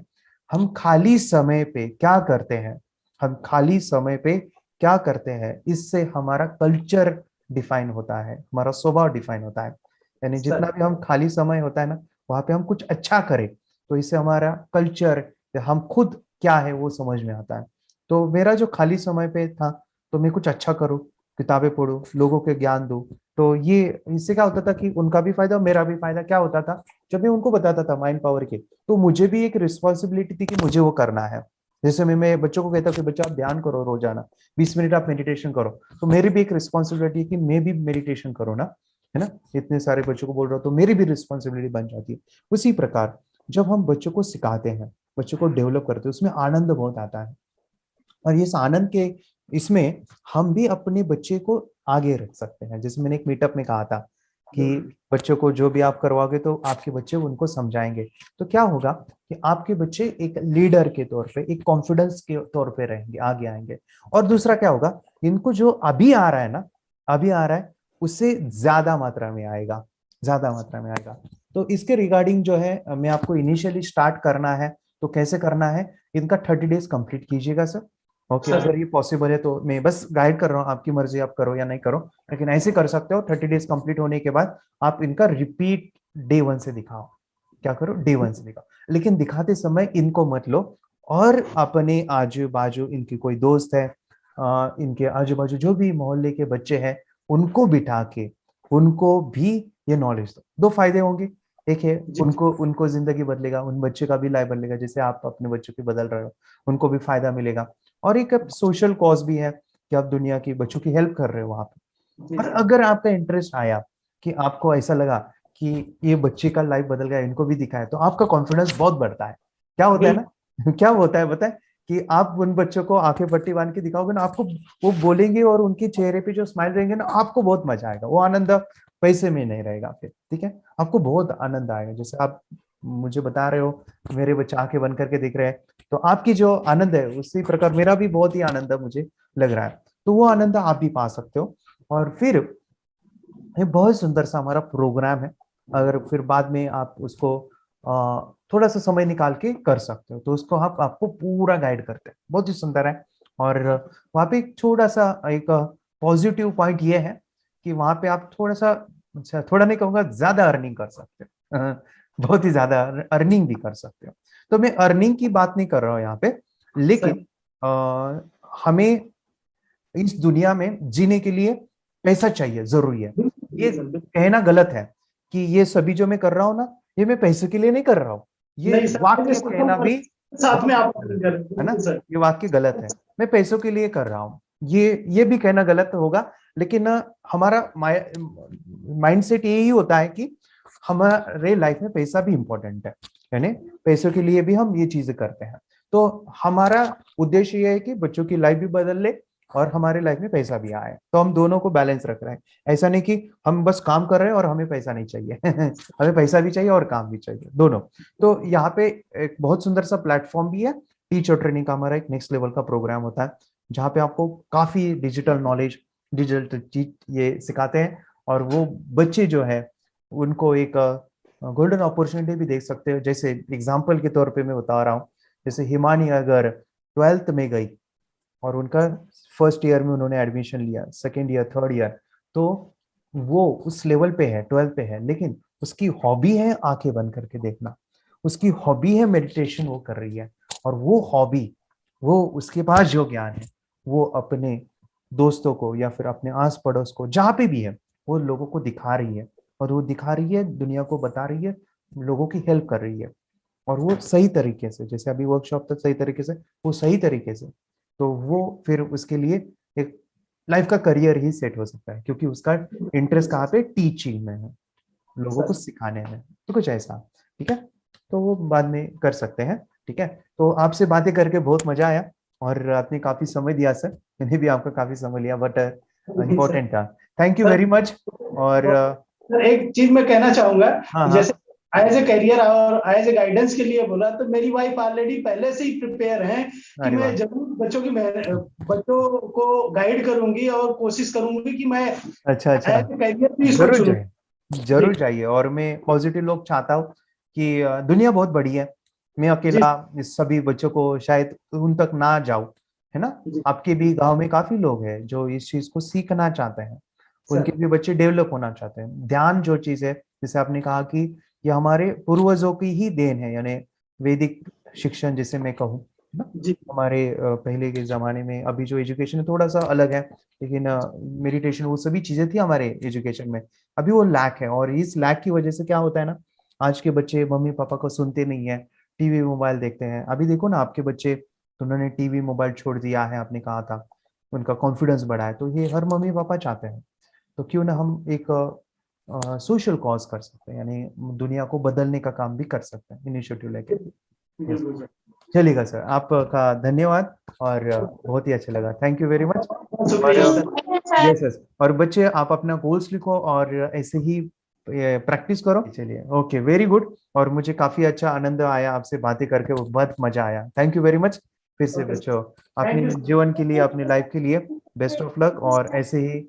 हम खाली समय पे क्या करते हैं, हम खाली समय पे क्या करते हैं, इससे हमारा कल्चर डिफाइन होता है, हमारा स्वभाव डिफाइन होता है। यानी जितना भी हम खाली समय होता है ना, वहां पे हम कुछ अच्छा करें, तो इससे हमारा कल्चर, हम खुद क्या है वो समझ में आता है। तो मेरा जो खाली समय पे था, तो मैं कुछ अच्छा करूँ, किताबें पढूं, लोगों के ज्ञान दूं। तो ये, इससे क्या होता था कि उनका भी फायदा, मेरा भी फायदा। क्या होता था, जब मैं उनको बताता था माइंड पावर के, तो मुझे भी एक रिस्पॉन्सिबिलिटी थी कि मुझे वो करना है। जैसे मैं बच्चों को कहता हूँ कि बच्चा आप ध्यान करो रोजाना, 20 मिनट आप मेडिटेशन करो, तो मेरी भी एक रिस्पॉन्सिबिलिटी है कि मैं भी मेडिटेशन करूँ ना, है ना। इतने सारे बच्चों को बोल रहा हूँ, तो मेरी भी रिस्पॉन्सिबिलिटी बन जाती है। उसी प्रकार जब हम बच्चों को सिखाते हैं, बच्चों को डेवलप करते हैं, उसमें आनंद बहुत आता है। और इस आनंद के, इसमें हम भी अपने बच्चे को आगे रख सकते हैं। जैसे मैंने एक मीटअप में कहा था कि बच्चों को जो भी आप करवाओगे, तो आपके बच्चे उनको समझाएंगे, तो क्या होगा कि आपके बच्चे एक लीडर के तौर पे, एक कॉन्फिडेंस के तौर पे रहेंगे, आगे आएंगे। और दूसरा क्या होगा, इनको जो अभी आ रहा है ना, अभी आ रहा है, उससे ज्यादा मात्रा में आएगा, ज्यादा मात्रा में आएगा। तो इसके रिगार्डिंग जो है, मैं आपको इनिशियली स्टार्ट करना है, तो कैसे करना है, इनका 30 डेज कंप्लीट कीजिएगा सर। ओके, अगर ये पॉसिबल है तो मैं बस गाइड कर रहा हूँ, आपकी मर्जी, आप करो या नहीं करो, लेकिन ऐसे कर सकते हो। 30 डेज कंप्लीट होने के बाद आप इनका रिपीट डे 1 से दिखाओ। क्या करो, डे 1 से दिखाओ, लेकिन दिखाते समय इनको मत लो, और अपने आजू बाजू इनके कोई दोस्त है, इनके आजू बाजू जो भी मोहल्ले के बच्चे हैं, उनको बिठा के उनको भी ये नॉलेज दो। 2 फायदे होंगे, एक है उनको, उनको जिंदगी बदलेगा, उन बच्चे का भी लाइफ बदलेगा, जैसे आप अपने बच्चों की बदल रहे हो, उनको भी फायदा मिलेगा। और एक सोशल कॉज भी है कि आप दुनिया की बच्चों की हेल्प कर रहे हो वहां पे। और अगर आपका इंटरेस्ट आया, कि आपको ऐसा लगा कि ये बच्चे का लाइफ बदल गया, इनको भी दिखाया, तो आपका कॉन्फिडेंस बहुत बढ़ता है। क्या होता है ना क्या होता है बताए, कि आप उन बच्चों को आंखें पट्टी बांध के दिखाओगे ना, आपको वो बोलेंगे, और उनके चेहरे पे जो स्माइल रहेंगे ना, आपको बहुत मजा आएगा। वो आनंद पैसे में नहीं रहेगा फिर, ठीक है, आपको बहुत आनंद आएगा। जैसे आप मुझे बता रहे हो, मेरे बच्चे आंखें बंद करके दिख रहे हैं, तो आपकी जो आनंद है, उसी प्रकार मेरा भी बहुत ही आनंद मुझे लग रहा है। तो वो आनंद आप भी पा सकते हो। और फिर ये बहुत सुंदर सा हमारा प्रोग्राम है, अगर फिर बाद में आप उसको थोड़ा सा समय निकाल के कर सकते हो, तो उसको आप, आपको पूरा गाइड करते हैं, बहुत ही सुंदर है। और वहाँ पे एक छोटा सा एक पॉजिटिव पॉइंट ये है कि वहाँ पे आप थोड़ा सा, अच्छा थोड़ा नहीं कहूंगा, ज्यादा अर्निंग कर सकते हो बहुत ही ज्यादा अर्निंग भी कर सकते हो। तो मैं अर्निंग की बात नहीं कर रहा हूँ यहाँ पे, लेकिन हमें इस दुनिया में जीने के लिए पैसा चाहिए, जरूरी है। ये कहना गलत है कि ये सभी जो मैं कर रहा हूँ ना, ये मैं पैसे के लिए नहीं कर रहा हूँ। ये वाक्य कहना भी साथ में आप है ना, ये वाक्य गलत है। मैं पैसों के लिए कर रहा हूँ, ये भी कहना गलत होगा। लेकिन हमारा माइंडसेट यही होता है कि हमारे लाइफ में पैसा भी इंपॉर्टेंट है, यानी पैसों के लिए भी हम ये चीजें करते हैं। तो हमारा उद्देश्य ये है कि बच्चों की लाइफ भी बदल ले, और हमारे लाइफ में पैसा भी आए, तो हम दोनों को बैलेंस रख रहे हैं। ऐसा नहीं कि हम बस काम कर रहे हैं और हमें पैसा नहीं चाहिए हमें पैसा भी चाहिए और काम भी चाहिए, दोनों। तो यहाँ पे एक बहुत सुंदर सा प्लेटफॉर्म भी है। टीचर ट्रेनिंग का हमारा एक नेक्स्ट लेवल का प्रोग्राम होता है, जहाँ पे आपको काफी डिजिटल नॉलेज, डिजिटल चीज ये सिखाते हैं, और वो बच्चे जो है उनको एक गोल्डन अपॉर्चुनिटी भी देख सकते हो। जैसे एग्जाम्पल के तौर पे मैं बता रहा हूँ, जैसे हिमानी अगर 12th में गई और उनका फर्स्ट ईयर में उन्होंने एडमिशन लिया, सेकेंड ईयर, थर्ड ईयर, तो वो उस लेवल पे है, 12th पे है, लेकिन उसकी हॉबी है आंखें बंद करके देखना, उसकी हॉबी है मेडिटेशन, वो कर रही है। और वो हॉबी, वो उसके पास जो ज्ञान है वो अपने दोस्तों को या फिर अपने आस पड़ोस को, जहाँ पे भी है, वो लोगों को दिखा रही है, और वो दिखा रही है, दुनिया को बता रही है, लोगों की हेल्प कर रही है। और वो सही तरीके से, जैसे अभी वर्कशॉप तक सही तरीके से, वो सही तरीके से, तो वो फिर उसके लिए एक लाइफ का करियर ही सेट हो सकता है, क्योंकि उसका इंटरेस्ट कहाँ पे, टीचिंग में है, लोगों को सिखाने में। तो कुछ ऐसा, ठीक है, तो वो बाद में कर सकते हैं, ठीक है। तो आपसे बातें करके बहुत मजा आया, और आपने काफी समय दिया सर, मैंने भी आपका काफी समय लिया, बट इम्पोर्टेंट था। Thank you very much. और एक चीज मैं कहना चाहूंगा, हाँ, जैसे एज ए करियर और एज ए गाइडेंस के लिए बोला, तो मेरी वाइफ ऑलरेडी पहले से ही प्रिपेयर है कि मैं जरूर बच्चों को गाइड करूंगी और कोशिश करूंगी कि मैं अच्छा करियर भी जरूर चाहिए। और मैं पॉजिटिव लोग चाहता हूँ कि दुनिया बहुत बड़ी है, मैं अकेला इस सभी बच्चों को शायद उन तक ना जाऊं, है ना। आपके भी गांव में काफी लोग हैं जो इस चीज को सीखना चाहते हैं, उनके भी बच्चे डेवलप होना चाहते हैं। ध्यान जो चीज है, जैसे आपने कहा कि ये हमारे पूर्वजों की ही देन है, यानी वैदिक शिक्षण जिसे मैं कहूँ ना, हमारे पहले के जमाने में, अभी जो एजुकेशन है थोड़ा सा अलग है, लेकिन मेडिटेशन वो सभी चीजें थी हमारे एजुकेशन में, अभी वो लैक है। और इस लैक की वजह से क्या होता है ना, आज के बच्चे मम्मी पापा को सुनते नहीं है, टीवी मोबाइल देखते हैं। अभी देखो ना आपके बच्चे, तो उन्होंने टीवी मोबाइल छोड़ दिया है, आपने कहा था, उनका कॉन्फिडेंस बढ़ा है, तो ये हर मम्मी पापा चाहते हैं। तो क्यों ना हम एक सोशल कॉज कर सकते हैं, यानी दुनिया को बदलने का काम भी कर सकते हैं, इनिशिएटिव लेके। चलेगा सर, आपका धन्यवाद, और बहुत ही अच्छा लगा, thank you very much. Yes, और बच्चे आप अपना गोल्स लिखो और ऐसे ही प्रैक्टिस करो। चलिए, ओके, वेरी गुड। और मुझे काफी अच्छा आनंद आया आपसे बातें करके, वो बहुत मजा आया, थैंक यू वेरी मच। फिर से बच्चों, अपने जीवन के लिए, अपनी लाइफ के लिए बेस्ट ऑफ लक, और ऐसे ही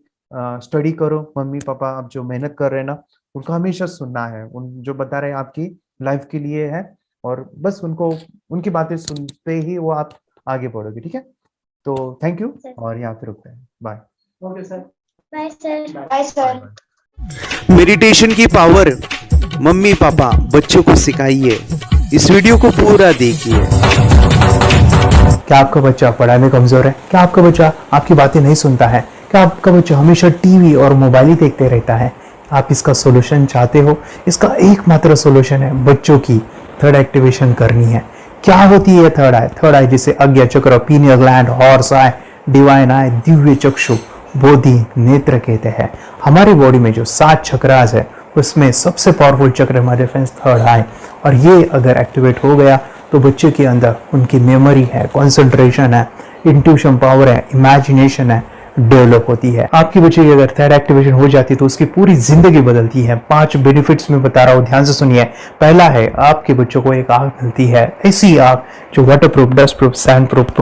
स्टडी करो। मम्मी पापा आप जो मेहनत कर रहे हैं ना, उनको हमेशा सुनना है, उन जो बता रहे हैं आपकी लाइफ के लिए है, और बस उनको, उनकी बातें सुनते ही वो आप आगे बढ़ोगे, ठीक है। तो थैंक यू, और यहाँ पे रुकते हैं, bye. Okay sir, bye sir. Bye sir. Meditation की पावर मम्मी पापा बच्चों को सिखाइए। इस वीडियो को पूरा देखिए। क्या आपका बच्चा पढ़ाई में कमजोर है? क्या आपका बच्चा आपकी बातें नहीं सुनता है? क्या आपका बच्चा हमेशा टीवी और मोबाइल ही देखते रहता है? आप इसका सोल्यूशन चाहते हो? इसका एकमात्र सोल्यूशन है बच्चों की थर्ड एक्टिवेशन करनी है। क्या होती है थर्ड आई? थर्ड आई जिसे Ajna chakra, pineal gland, Horus eye, divine eye, दिव्य चक्षु, बोधि नेत्र कहते हैं। हमारी बॉडी में जो 7 चक्रास है, उसमें सबसे पावरफुल चक्र हमारे फ्रेंड्स थर्ड आई, और ये अगर एक्टिवेट हो गया तो बच्चे के अंदर उनकी मेमोरी है, कंसंट्रेशन है, इंट्यूशन पावर है, इमेजिनेशन है, डेवलप होती है। आपकी बच्चे की अगर थर्ड एक्टिवेशन हो जाती है तो उसकी पूरी जिंदगी बदलती है। 5 बेनिफिट्स में बता रहा हूँ, ध्यान से सुनिए। पहला है, आपके बच्चों को एक आंख मिलती है, ऐसी आंख जो water proof, dust proof, sand proof,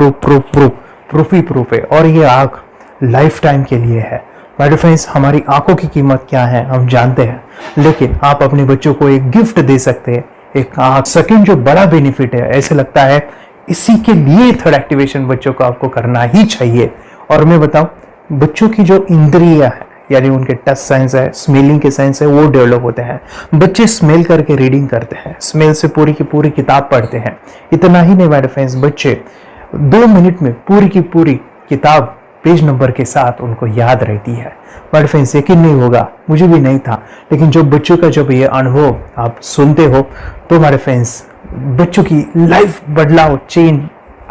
proof ही प्रूफ है, और ये आंख लाइफ टाइम के लिए है। माय डियर फ्रेंड्स, हमारी आंखों की कीमत क्या है हम जानते हैं, लेकिन आप अपने बच्चों को एक गिफ्ट दे सकते हैं, एक आंख। सेकंड जो बड़ा बेनिफिट है, ऐसे लगता है इसी के लिए थर्ड एक्टिवेशन बच्चों को आपको करना ही चाहिए। और मैं बताऊं, बच्चों की जो इंद्रियां है, यानी उनके टच सेंस है, स्मेलिंग के सेंस है, वो डेवलप होते हैं। बच्चे स्मेल करके रीडिंग करते हैं, स्मेल से पूरी की पूरी किताब पढ़ते हैं। इतना ही नहीं माय डियर फ्रेंड्स, बच्चे 2 मिनट में पूरी की पूरी किताब पेज नंबर के साथ उनको याद रहती है। बट फ्रेंड्स, यकीन नहीं होगा, मुझे भी नहीं था, लेकिन जो बच्चों का जब ये अनुभव आप सुनते हो तो हमारे फ्रेंड्स, बच्चों की लाइफ बदलाव, चेंज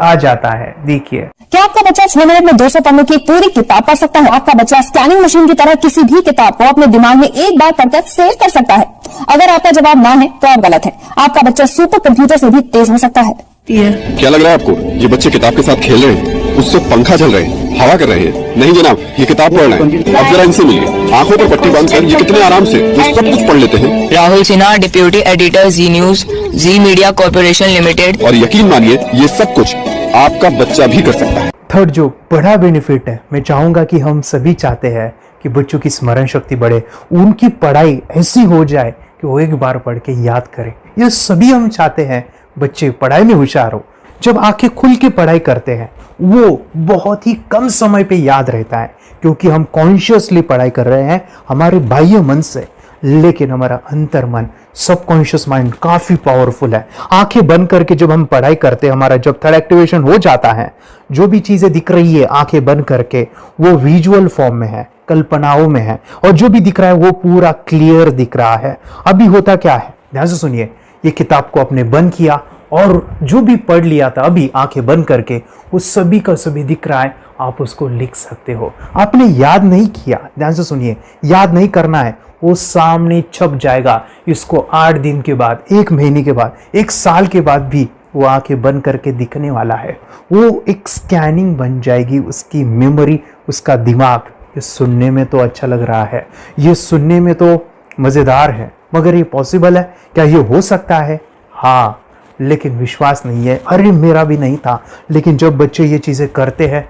आ जाता है। देखिए, क्या आपका बच्चा 6 मिनट में 200 पन्नों की पूरी किताब पढ़ सकता है? आपका बच्चा स्कैनिंग मशीन की तरह किसी भी किताब को अपने दिमाग में एक बार पढ़कर सेव कर सकता है? अगर आपका जवाब ना है तो आप गलत है। आपका बच्चा सुपर कंप्यूटर से भी तेज हो सकता है। क्या लग रहा है आपको ये बच्चे किताब के साथ खेल रहे हैं, उससे पंखा चल रहे हैं, हवा कर रहे हैं? नहीं जनाब, ये किताब पढ़ रहे हैं। अब जरा इनसे मिलिए, आंखों पर पट्टी बांधकर ये कितने आराम से ये सब कुछ पढ़ लेते हैं। राहुल सिन्हा, डिप्यूटी एडिटर, जी न्यूज, जी मीडिया कॉर्पोरेशन लिमिटेड। और यकीन मानिए ये सब कुछ आपका बच्चा भी कर सकता है। थर्ड जो बड़ा बेनिफिट है, मैं चाहूंगा कि हम सभी चाहते हैं कि बच्चों की स्मरण शक्ति बढ़े, उनकी पढ़ाई ऐसी हो जाए कि वो एक बार पढ़ के याद करें। ये सभी हम चाहते हैं बच्चे पढ़ाई में होशियार हो। जब आंखें खुल के पढ़ाई करते हैं वो बहुत ही कम समय पे याद रहता है, क्योंकि हम कॉन्शियसली पढ़ाई कर रहे हैं हमारे बाह्य मन से, लेकिन हमारा अंतर मन, सबकॉन्शियस माइंड काफी पावरफुल है। आंखें बंद करके जब हम पढ़ाई करते हैं, हमारा जब थर्ड एक्टिवेशन हो जाता है, जो भी चीजें दिख रही है आंखें बंद करके वो विजुअल फॉर्म में है, कल्पनाओं में है, और जो भी दिख रहा है वो पूरा क्लियर दिख रहा है। अभी होता क्या है, ध्यान से सुनिए, ये किताब को आपने बंद किया और जो भी पढ़ लिया था अभी आंखें बंद करके वो सभी का सभी दिख रहा है, आप उसको लिख सकते हो। आपने याद नहीं किया, ध्यान से सुनिए, याद नहीं करना है, वो सामने छप जाएगा। इसको 8 दिन के बाद, 1 महीने के बाद, 1 साल के बाद भी वो आंखें बंद करके दिखने वाला है। वो एक स्कैनिंग बन जाएगी, उसकी मेमोरी, उसका दिमाग। ये सुनने में तो अच्छा लग रहा है, ये सुनने में तो मजेदार है, मगर ये पॉसिबल है क्या? ये हो सकता है, हाँ, लेकिन विश्वास नहीं है। अरे मेरा भी नहीं था, लेकिन जब बच्चे ये चीजें करते हैं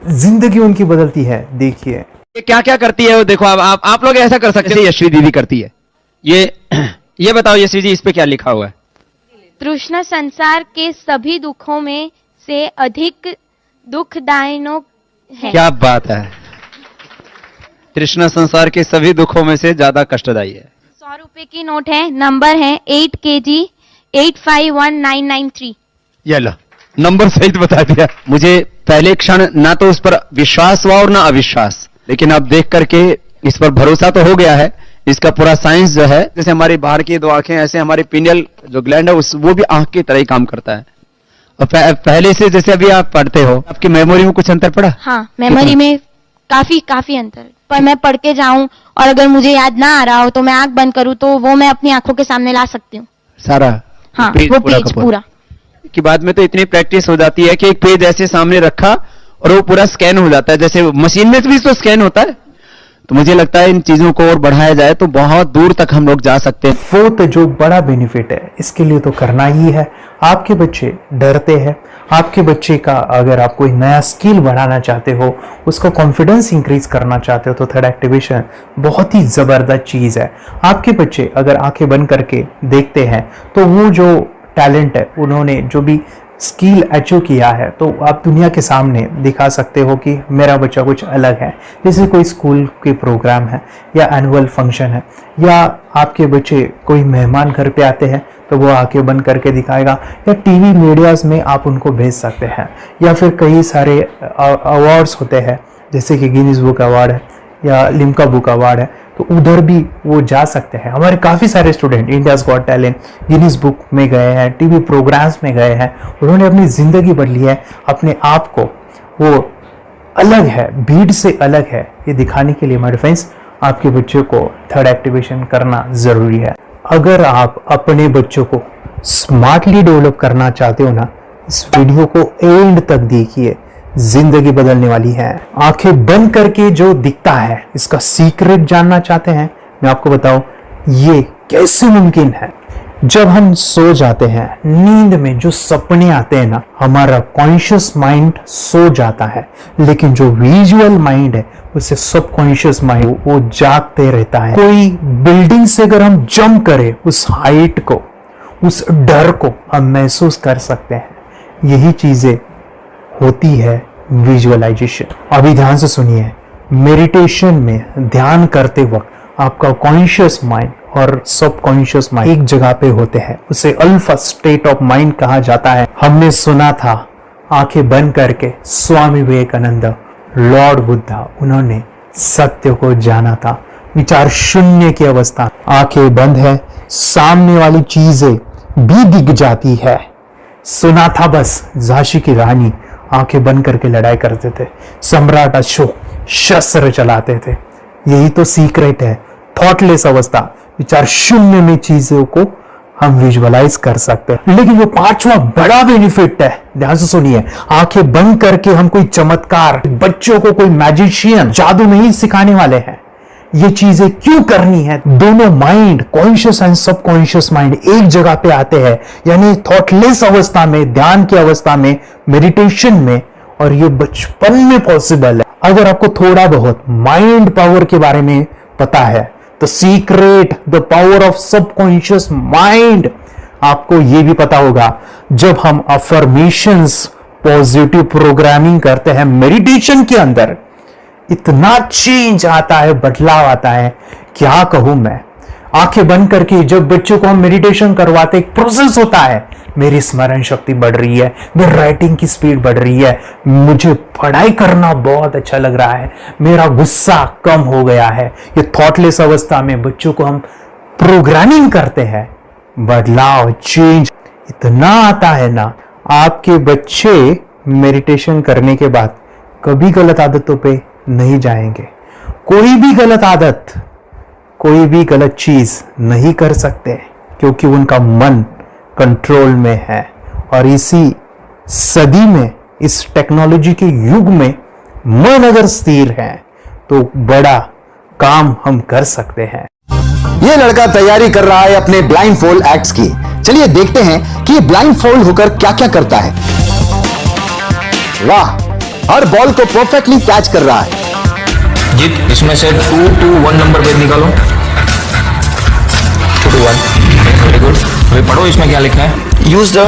जिंदगी उनकी बदलती है। देखिए क्या क्या करती है वो, देखो आप लोग ऐसा कर सकते हैं, यश्वी दीदी करती है। ये बताओ यश्वी जी, इस पे क्या लिखा हुआ है? तृष्णा संसार के सभी दुखों में से अधिक दुखदायक है। क्या बात है, तृष्णा संसार के सभी दुखों में से ज्यादा कष्टदायी है। 100 रुपए की नोट है, नंबर है 8 kg 851993। ये लो, नंबर सहित बता दिया। मुझे पहले क्षण ना तो उस पर विश्वास हुआ और ना अविश्वास, लेकिन अब देख करके इस पर भरोसा तो हो गया है। इसका पूरा साइंस जो है, जैसे हमारी बाहर की 2 आंखें, ऐसे हमारी पिनियल जो ग्लैंड है वो भी आंख की तरह ही काम करता है। और पहले से जैसे अभी आप पढ़ते हो, आपकी मेमोरी में कुछ अंतर पड़ा? हाँ, मेमोरी में काफी अंतर। पर मैं पढ़ के जाऊं और अगर मुझे याद ना आ रहा हो तो मैं आंख बंद करूं तो वो मैं अपनी आंखों के सामने ला सकती हूँ सारा। हाँ, वो पेज पूरा कि बाद में तो इतनी प्रैक्टिस हो जाती है कि एक पेज ऐसे सामने रखा और वो पूरा स्कैन हो जाता है, जैसे मशीन में भी तो स्कैन होता है। तो मुझे लगता है इन चीजों को और बढ़ाया जाए तो बहुत दूर तक हम लोग जा सकते हैं। फोर्थ जो बड़ा बेनिफिट है, इसके लिए तो करना ही है। आपके बच्चे डरते हैं, आपके बच्चे का अगर आप कोई नया स्किल बढ़ाना चाहते हो, उसका कॉन्फिडेंस इंक्रीज करना चाहते हो, तो थर्ड एक्टिवेशन बहुत ही जबरदस्त चीज है। आपके बच्चे अगर आंखें बंद करके देखते हैं तो वो जो टैलेंट है, उन्होंने जो भी स्किल अचीव किया है, तो आप दुनिया के सामने दिखा सकते हो कि मेरा बच्चा कुछ अलग है। जैसे कोई स्कूल के प्रोग्राम है या एनुअल फंक्शन है, या आपके बच्चे कोई मेहमान घर पे आते हैं तो वो आके बंद करके दिखाएगा, या टीवी मीडियाज में आप उनको भेज सकते हैं, या फिर कई सारे अवार्ड्स होते हैं जैसे कि गिनीज बुक अवार्ड है या लिम्का बुक अवार्ड है, तो उधर भी वो जा सकते हैं। हमारे काफ़ी सारे student India's got talent, Guinness book में गए हैं, टीवी प्रोग्राम्स में गए हैं, उन्होंने अपनी ज़िंदगी बदली है, अपने आप को वो अलग है, भीड़ से अलग है, ये दिखाने के लिए मेरे फ्रेंड्स आपके बच्चों को थर्ड एक्टिवेशन करना ज़रूरी है। अगर आप अपने बच्चों को स्मार्टली डेवलप करना चाहते हो ना, इस वीडियो को एंड तक देखिए, जिंदगी बदलने वाली है। आंखें बंद करके जो दिखता है, इसका सीक्रेट जानना चाहते हैं, मैं आपको बताऊं ये कैसे मुमकिन है। जब हम सो जाते हैं, नींद में जो सपने आते हैं ना, हमारा कॉन्शियस माइंड सो जाता है, लेकिन जो विजुअल माइंड है उसे सब कॉन्शियस माइंड वो जागते रहता है। कोई बिल्डिंग से अगर हम जंप करें, उस हाइट को, उस डर को हम महसूस कर सकते हैं। यही चीजें होती है विजुअलाइजेशन। अभी ध्यान से सुनिए, मेडिटेशन में ध्यान करते वक्त आपका कॉन्शियस माइंड और सब कॉन्शियस माइंड एक जगह पे होते हैं, उसे अल्फा स्टेट ऑफ माइंड कहा जाता है। हमने सुना था आंखें बंद करके स्वामी विवेकानंद, लॉर्ड बुद्धा, उन्होंने सत्य को जाना था। विचार शून्य की अवस्था, आंखें बंद है, सामने वाली चीजें भी दिख जाती है। सुना था बस, झांसी की रानी आंखें बंद करके लड़ाई करते थे, सम्राट अशोक शस्त्र चलाते थे। यही तो सीक्रेट है, थॉटलेस अवस्था, विचार शून्य में चीजों को हम विजुअलाइज कर सकते हैं। लेकिन जो पांचवा बड़ा बेनिफिट है, ध्यान से सुनिए, आंखें बंद करके हम कोई चमत्कार, बच्चों को कोई मैजिशियन जादू नहीं सिखाने वाले हैं। ये चीजें क्यों करनी है? दोनों mind, conscious and subconscious mind एक जगह पे आते हैं, यानी थॉटलेस अवस्था में, ध्यान की अवस्था में, मेडिटेशन में, और ये बचपन में पॉसिबल है। अगर आपको थोड़ा बहुत माइंड पावर के बारे में पता है, the secret, the power of subconscious mind, आपको ये भी पता होगा जब हम अफर्मेशंस, पॉजिटिव प्रोग्रामिंग करते हैं मेडिटेशन के अंदर, इतना चेंज आता है, बदलाव आता है, क्या कहूं मैं। आंखें बंद करके जब बच्चों को हम मेडिटेशन करवाते, एक प्रोसेस होता है, मेरी स्मरण शक्ति बढ़ रही है, मेरी राइटिंग की स्पीड बढ़ रही है, मुझे पढ़ाई करना बहुत अच्छा लग रहा है, मेरा गुस्सा कम हो गया है। ये थॉटलेस अवस्था में बच्चों को हम प्रोग्रामिंग करते हैं, बदलाव, चेंज इतना आता है ना। आपके बच्चे मेडिटेशन करने के बाद कभी गलत आदतों पे नहीं जाएंगे। कोई भी गलत आदत, कोई भी गलत चीज नहीं कर सकते, क्योंकि उनका मन कंट्रोल में है। और इसी सदी में, इस टेक्नोलॉजी के युग में, मन अगर स्थिर है तो बड़ा काम हम कर सकते हैं। ये लड़का तैयारी कर रहा है अपने ब्लाइंड फोल्ड एक्ट्स की। चलिए देखते हैं कि ब्लाइंड फोल्ड होकर क्या क्या करता है। वाह, हर बॉल को परफेक्टली कैच कर रहा है। जीत, इसमें से 2 to 1 नंबर भेद निकालो। 2 to 1, वेरी गुड। अभी पढ़ो इसमें क्या लिखा है। Use the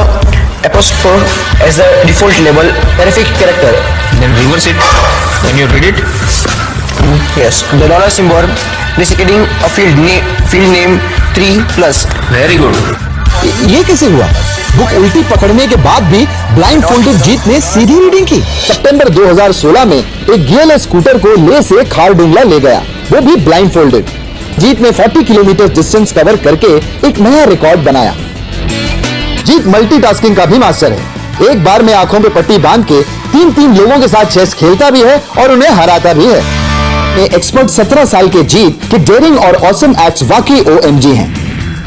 apostrophe as the default label perfect character. Then reverse it when you read it. Yes, the dollar symbol designating a field name 3+. Very good. ये कैसे हुआ? बुक उल्टी पकड़ने के बाद भी ब्लाइंड फोल्डेड जीत ने सीधी रीडिंग की। सितंबर 2016 में एक गियर स्कूटर को ले से खारडुंगला ले गया, वो भी ब्लाइंड फोल्डेड। जीत ने 40 किलोमीटर डिस्टेंस कवर करके एक नया रिकॉर्ड बनाया। जीत मल्टीटास्किंग का भी मास्टर है। एक बार में आंखों पे पट्टी बांध के 3 लोगों के साथ चेस खेलता भी है और उन्हें हराता भी है। एक्सपर्ट 17 साल के जीत के डेयरिंग और ऑसम एक्ट्स वाकई OMG हैं।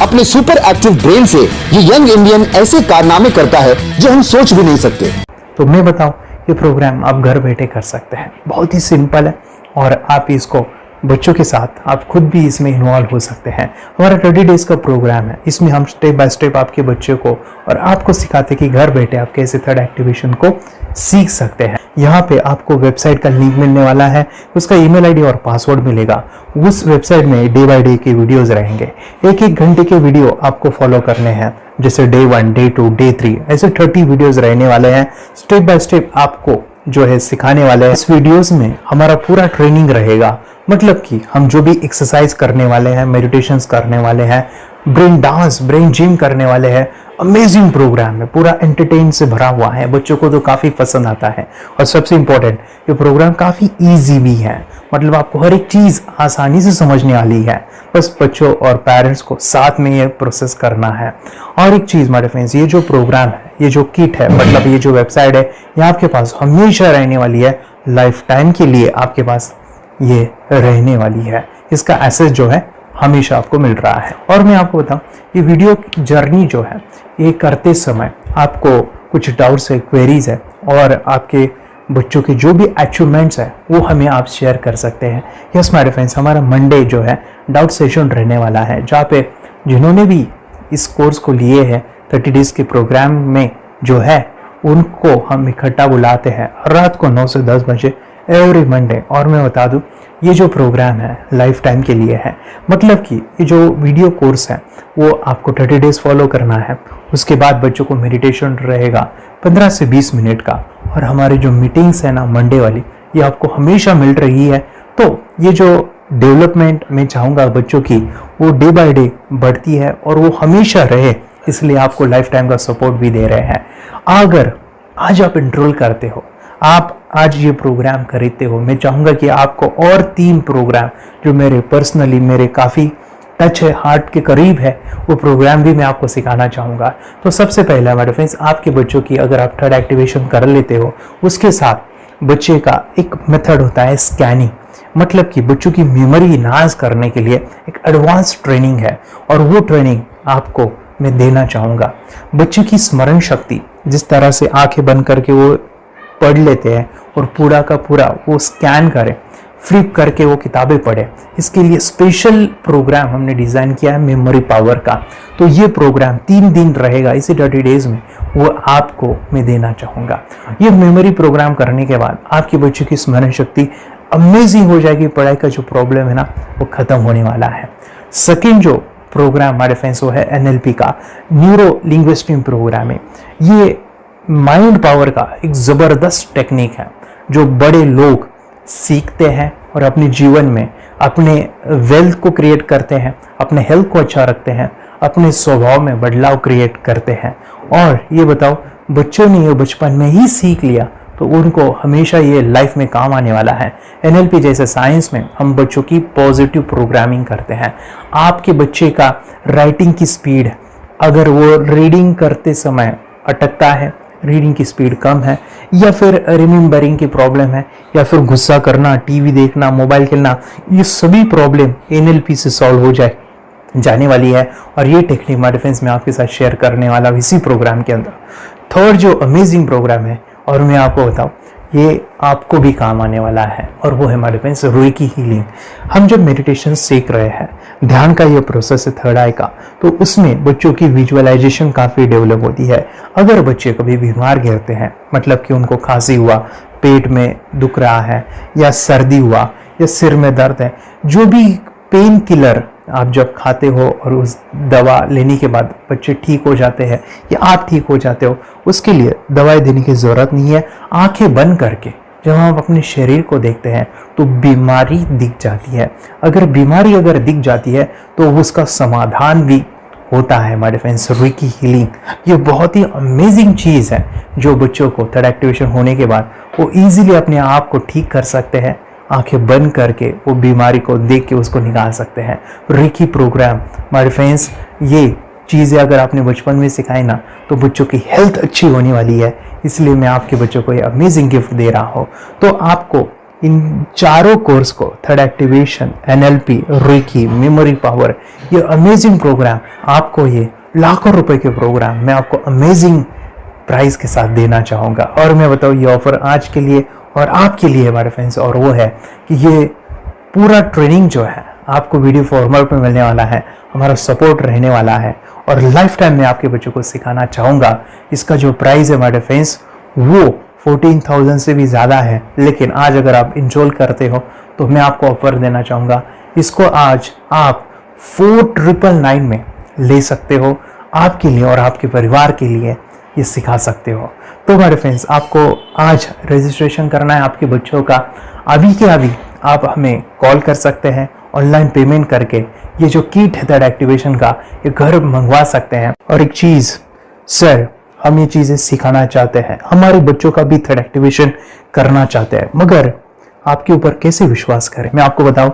अपने सुपर एक्टिव ब्रेन से ये यंग इंडियन ऐसे कारनामे करता है जो हम सोच भी नहीं सकते। तो मैं बताऊं, ये प्रोग्राम आप घर बैठे कर सकते हैं, बहुत ही सिंपल है, और आप इसको बच्चों के साथ, आप खुद भी इसमें इन्वॉल्व हो सकते हैं। हमारा 30 डेज का प्रोग्राम है, इसमें हम स्टेप बाय स्टेप आपके बच्चे को और आपको सिखाते कि घर बैठे आप कैसे थर्ड एक्टिवेशन को सीख सकते हैं। यहाँ पे आपको वेबसाइट का लिंक मिलने वाला है, उसका ईमेल आईडी और पासवर्ड मिलेगा। उस वेबसाइट में डे बाय डे के वीडियोस रहेंगे, 1-1 घंटे के वीडियो आपको फॉलो करने हैं, जैसे डे 1, डे 2, डे 3, ऐसे 30 वीडियोस रहने वाले हैं। स्टेप बाय स्टेप आपको जो है सिखाने वाले हैं। इस वीडियोस में हमारा पूरा ट्रेनिंग रहेगा, मतलब कि हम जो भी एक्सरसाइज करने वाले हैं, मेडिटेशंस करने वाले हैं, ब्रेन डांस, ब्रेन जिम करने वाले हैं। अमेजिंग प्रोग्राम है, पूरा एंटरटेन से भरा हुआ है, बच्चों को तो काफी पसंद आता है। और सबसे इंपॉर्टेंट, ये प्रोग्राम काफी इजी भी है, मतलब आपको हर एक चीज आसानी से समझने वाली है। बस बच्चों और पेरेंट्स को साथ में ये प्रोसेस करना है। और एक चीज मेरे फ्रेंड्स, ये जो प्रोग्राम है, ये जो किट है, मतलब ये जो वेबसाइट है, ये आपके पास हमेशा रहने वाली है, लाइफ टाइम के लिए आपके पास ये रहने वाली है। इसका एक्सेस जो है हमेशा आपको मिल रहा है। और मैं आपको बताऊं, ये वीडियो जर्नी जो है, ये करते समय आपको कुछ डाउट्स है, क्वेरीज है, और आपके बच्चों के जो भी अचीवमेंट्स है वो हमें आप शेयर कर सकते हैं। यस माय फ्रेंड्स, हमारा मंडे जो है डाउट सेशन रहने वाला है, जहाँ पे जिन्होंने भी इस कोर्स को लिए हैं 30 डेज के प्रोग्राम में जो है, उनको हम इकट्ठा बुलाते हैं रात को 9 से 10 बजे एवरी मंडे। और मैं बता दूं, ये जो प्रोग्राम है लाइफ टाइम के लिए है, मतलब कि ये जो वीडियो कोर्स है वो आपको 30 डेज फॉलो करना है। उसके बाद बच्चों को मेडिटेशन रहेगा 15 से 20 मिनट का, और हमारी जो मीटिंग्स है ना मंडे वाली, ये आपको हमेशा मिल रही है। तो ये जो डेवलपमेंट मैं चाहूँगा बच्चों की, वो डे बाय डे बढ़ती है और वो हमेशा रहे, इसलिए आपको लाइफ टाइम का सपोर्ट भी दे रहे हैं। अगर आज आप एनरोल करते हो, आप आज ये प्रोग्राम खरीदते हो, मैं चाहूँगा कि आपको और 3 प्रोग्राम जो मेरे पर्सनली मेरे काफ़ी टच है, हार्ट के करीब है, वो प्रोग्राम भी मैं आपको सिखाना चाहूँगा। तो सबसे पहला मेरे फ्रेंड्स, आपके बच्चों की अगर आप थर्ड एक्टिवेशन कर लेते हो, उसके साथ बच्चे का एक मेथड होता है स्कैनिंग, मतलब कि बच्चों की मेमोरी इनहांस करने के लिए एक एडवांस ट्रेनिंग है, और वो ट्रेनिंग आपको मैं देना चाहूँगा। बच्चे की स्मरण शक्ति, जिस तरह से आंखें बंद करके वो पढ़ लेते हैं और पूरा का पूरा वो स्कैन करें, फ्लिप करके वो किताबें पढ़े, इसके लिए स्पेशल प्रोग्राम हमने डिज़ाइन किया है मेमोरी पावर का। तो ये प्रोग्राम 3 दिन रहेगा, इसी 30 डेज में वो आपको मैं देना चाहूँगा। ये मेमोरी प्रोग्राम करने के बाद आपके बच्चे की स्मरण शक्ति अमेजिंग हो जाएगी, पढ़ाई का जो प्रॉब्लम है ना वो खत्म होने वाला है। सेकेंड जो प्रोग्राम हमारे फ्रेंड्स वो है NLP का, न्यूरो लिंग्विस्टिक प्रोग्राम है। ये माइंड पावर का एक ज़बरदस्त टेक्निक है जो बड़े लोग सीखते हैं और अपने जीवन में अपने वेल्थ को क्रिएट करते हैं, अपने हेल्थ को अच्छा रखते हैं, अपने स्वभाव में बदलाव क्रिएट करते हैं। और ये बताओ, बच्चों ने ये बचपन में ही सीख लिया तो उनको हमेशा ये लाइफ में काम आने वाला है। NLP जैसे साइंस में हम बच्चों की पॉजिटिव प्रोग्रामिंग करते हैं। आपके बच्चे का राइटिंग की स्पीड, अगर वो रीडिंग करते समय अटकता है, रीडिंग की स्पीड कम है, या फिर रिमेम्बरिंग की प्रॉब्लम है, या फिर गुस्सा करना, टीवी देखना, मोबाइल खेलना, ये सभी प्रॉब्लम NLP से सॉल्व हो जाने वाली है। और ये टेक्निक हमारे फ्रेंड्स में आपके साथ शेयर करने वाला इसी प्रोग्राम के अंदर। थर्ड जो अमेजिंग प्रोग्राम है, और मैं आपको बताऊं, ये आपको भी काम आने वाला है, और वो है हमारे फ्रेंड्स रेकी हीलिंग। हम जब मेडिटेशन सीख रहे हैं, ध्यान का ये प्रोसेस है थर्ड आई का, तो उसमें बच्चों की विजुअलाइजेशन काफ़ी डेवलप होती है। अगर बच्चे कभी बीमार गिरते हैं, मतलब कि उनको खांसी हुआ, पेट में दुख रहा है, या सर्दी हुआ, या सिर में दर्द है, जो भी पेन किलर आप जब खाते हो और उस दवा लेने के बाद बच्चे ठीक हो जाते हैं या आप ठीक हो जाते हो, उसके लिए दवाई देने की ज़रूरत नहीं है। आंखें बंद करके जब हम अपने शरीर को देखते हैं तो बीमारी दिख जाती है। अगर बीमारी दिख जाती है तो उसका समाधान भी होता है हमारे फ्रेंड्स। रेकी हीलिंग ये बहुत ही अमेजिंग चीज़ है जो बच्चों को थर्ड एक्टिवेशन होने के बाद वो ईजिली अपने आप को ठीक कर सकते हैं। आंखें बंद करके वो बीमारी को देख के उसको निकाल सकते हैं। रेकी प्रोग्राम हमारे फ्रेंड्स, ये चीज़ें अगर आपने बचपन में सिखाई ना तो बच्चों की हेल्थ अच्छी होने वाली है। इसलिए मैं आपके बच्चों को ये अमेजिंग गिफ्ट दे रहा हूँ। तो आपको इन चारों कोर्स को, third activation, NLP, reiki, memory power, ये अमेजिंग प्रोग्राम, आपको ये लाखों रुपए के प्रोग्राम मैं आपको अमेजिंग प्राइस के साथ देना चाहूँगा। और मैं बताऊँ ये ऑफर आज के लिए और आपके लिए हमारे फ्रेंड्स, और वो है कि ये पूरा ट्रेनिंग जो है आपको वीडियो फॉर्मेट में मिलने वाला है, हमारा सपोर्ट रहने वाला है, और लाइफ टाइम में आपके बच्चों को सिखाना चाहूँगा। इसका जो प्राइस है हमारे फ्रेंड्स वो 14,000 से भी ज़्यादा है, लेकिन आज अगर आप इंस्टॉल करते हो तो मैं आपको ऑफर देना चाहूँगा। इसको आज आप 4,999 में ले सकते हो, आपके लिए और आपके परिवार के लिए ये सिखा सकते हो। तो हमारे फ्रेंड्स, आपको आज रजिस्ट्रेशन करना है आपके बच्चों का। अभी के अभी आप हमें कॉल कर सकते हैं, ऑनलाइन पेमेंट करके ये जो किट है थर्ड एक्टिवेशन का ये घर मंगवा सकते हैं। और एक चीज़ सर, हम ये चीज़ें सिखाना चाहते हैं, हमारे बच्चों का भी थर्ड एक्टिवेशन करना चाहते हैं, मगर आपके ऊपर कैसे विश्वास करें? मैं आपको बताऊं,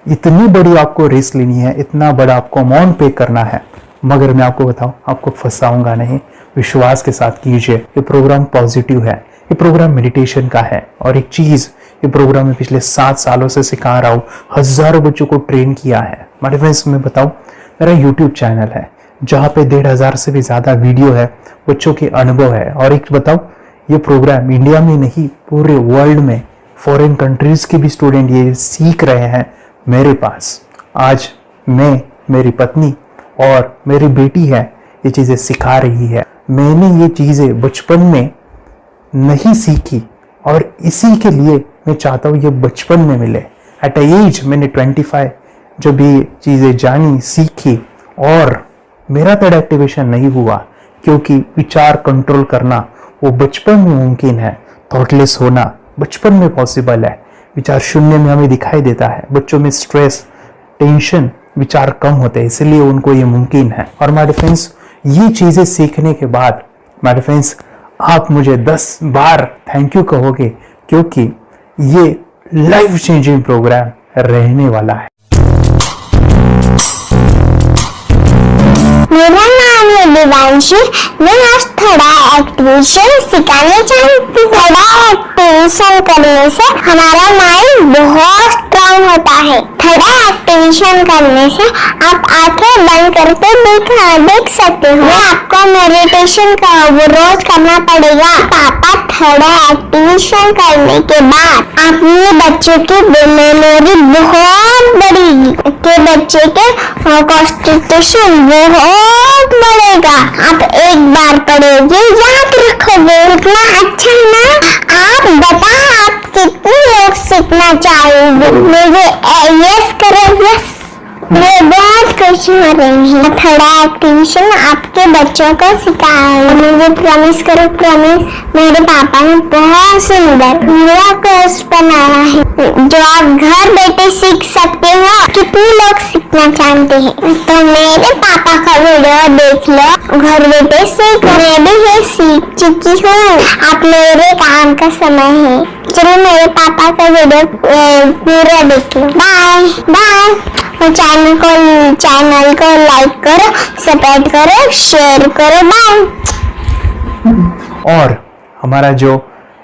इतनी बड़ी आपको रिस्क लेनी है, इतना बड़ा आपको अमाउंट पे करना है, मगर मैं आपको बताऊं, आपको फंसाऊंगा नहीं। विश्वास के साथ कीजिए। ये प्रोग्राम पॉजिटिव है, ये प्रोग्राम मेडिटेशन का है। और एक चीज़, ये प्रोग्राम में पिछले 7 सालों से सिखा रहा हूँ, हज़ारों बच्चों को ट्रेन किया है। हमारे फ्रेंड्स, मैं बताऊँ, मेरा यूट्यूब चैनल है जहाँ पे 1,500 से भी ज़्यादा वीडियो है, बच्चों के अनुभव है। और एक बताऊँ, ये प्रोग्राम इंडिया में नहीं पूरे वर्ल्ड में, फॉरेन कंट्रीज़ के भी स्टूडेंट ये सीख रहे हैं मेरे पास। आज मैं, मेरी पत्नी और मेरी बेटी है ये चीज़ें सिखा रही है। मैंने ये चीज़ें बचपन में नहीं सीखी और इसी के लिए मैं चाहता हूँ ये बचपन में मिले। एट एज मैंने 25 जब ये चीज़ें जानी, सीखी, और मेरा थर्ड एक्टिवेशन नहीं हुआ क्योंकि विचार कंट्रोल करना वो बचपन में मुमकिन है। थॉटलेस होना बचपन में पॉसिबल है। विचार शून्य में हमें दिखाई देता है। बच्चों में स्ट्रेस, टेंशन, विचार कम होते हैं, इसलिए उनको ये मुमकिन है। और हमारे फ्रेंड्स, ये चीज़ें सीखने के बाद हमारे फ्रेंड्स आप मुझे 10 बार थैंक यू कहोगे, क्योंकि ये लाइफ चेंजिंग प्रोग्राम रहने वाला है। मेरा नाम है दिवांशी। मैं आज थोड़ा एक्टिवेशन सिखाने चाहती हूँ। थोड़ा एक्टिवेशन करने से हमारा माइंड बहुत स्ट्रांग होता है। थोड़ा एक्टिवेशन करने से आप आंखें बंद करके देख सकते हो। आपको मेडिटेशन का वो रोज करना पड़ेगा। पापा थोड़ा एक्टिवेशन करने के बाद अपने बच्चों की मेमोरी बहुत बढ़ेगी, के बच्चे के कॉन्सेंट्रेशन बहुत बढ़ेगा। आप एक बार पढ़ोगे याद रखोगे, इतना अच्छा है ना। आप बता आप कितने लोग सीखना चाहोगे? मुझे यस करो, यस। मैं बहुत खुश हो रही हूँ। थोड़ा एक्टिवेशन आपके बच्चों को सिखाया। मुझे प्रॉमिस करो, प्रॉमिस। मेरे पापा ने बहुत सुंदर मेरा कोर्स बनाया है जो आप घर बैठे सीख सकते हो। कितने लोग सीखना चाहते हैं तो मेरे पापा का वीडियो देख लो, घर बैठे सीख। मैं भी ये सीख चुकी हूँ। आप मेरे काम का समय है। चलो मेरे पापा का वीडियो पूरा देख लो। Bye bye. चैनल को लाइक करो, सब्सक्राइब करो, शेयर करो। बाय। और हमारा जो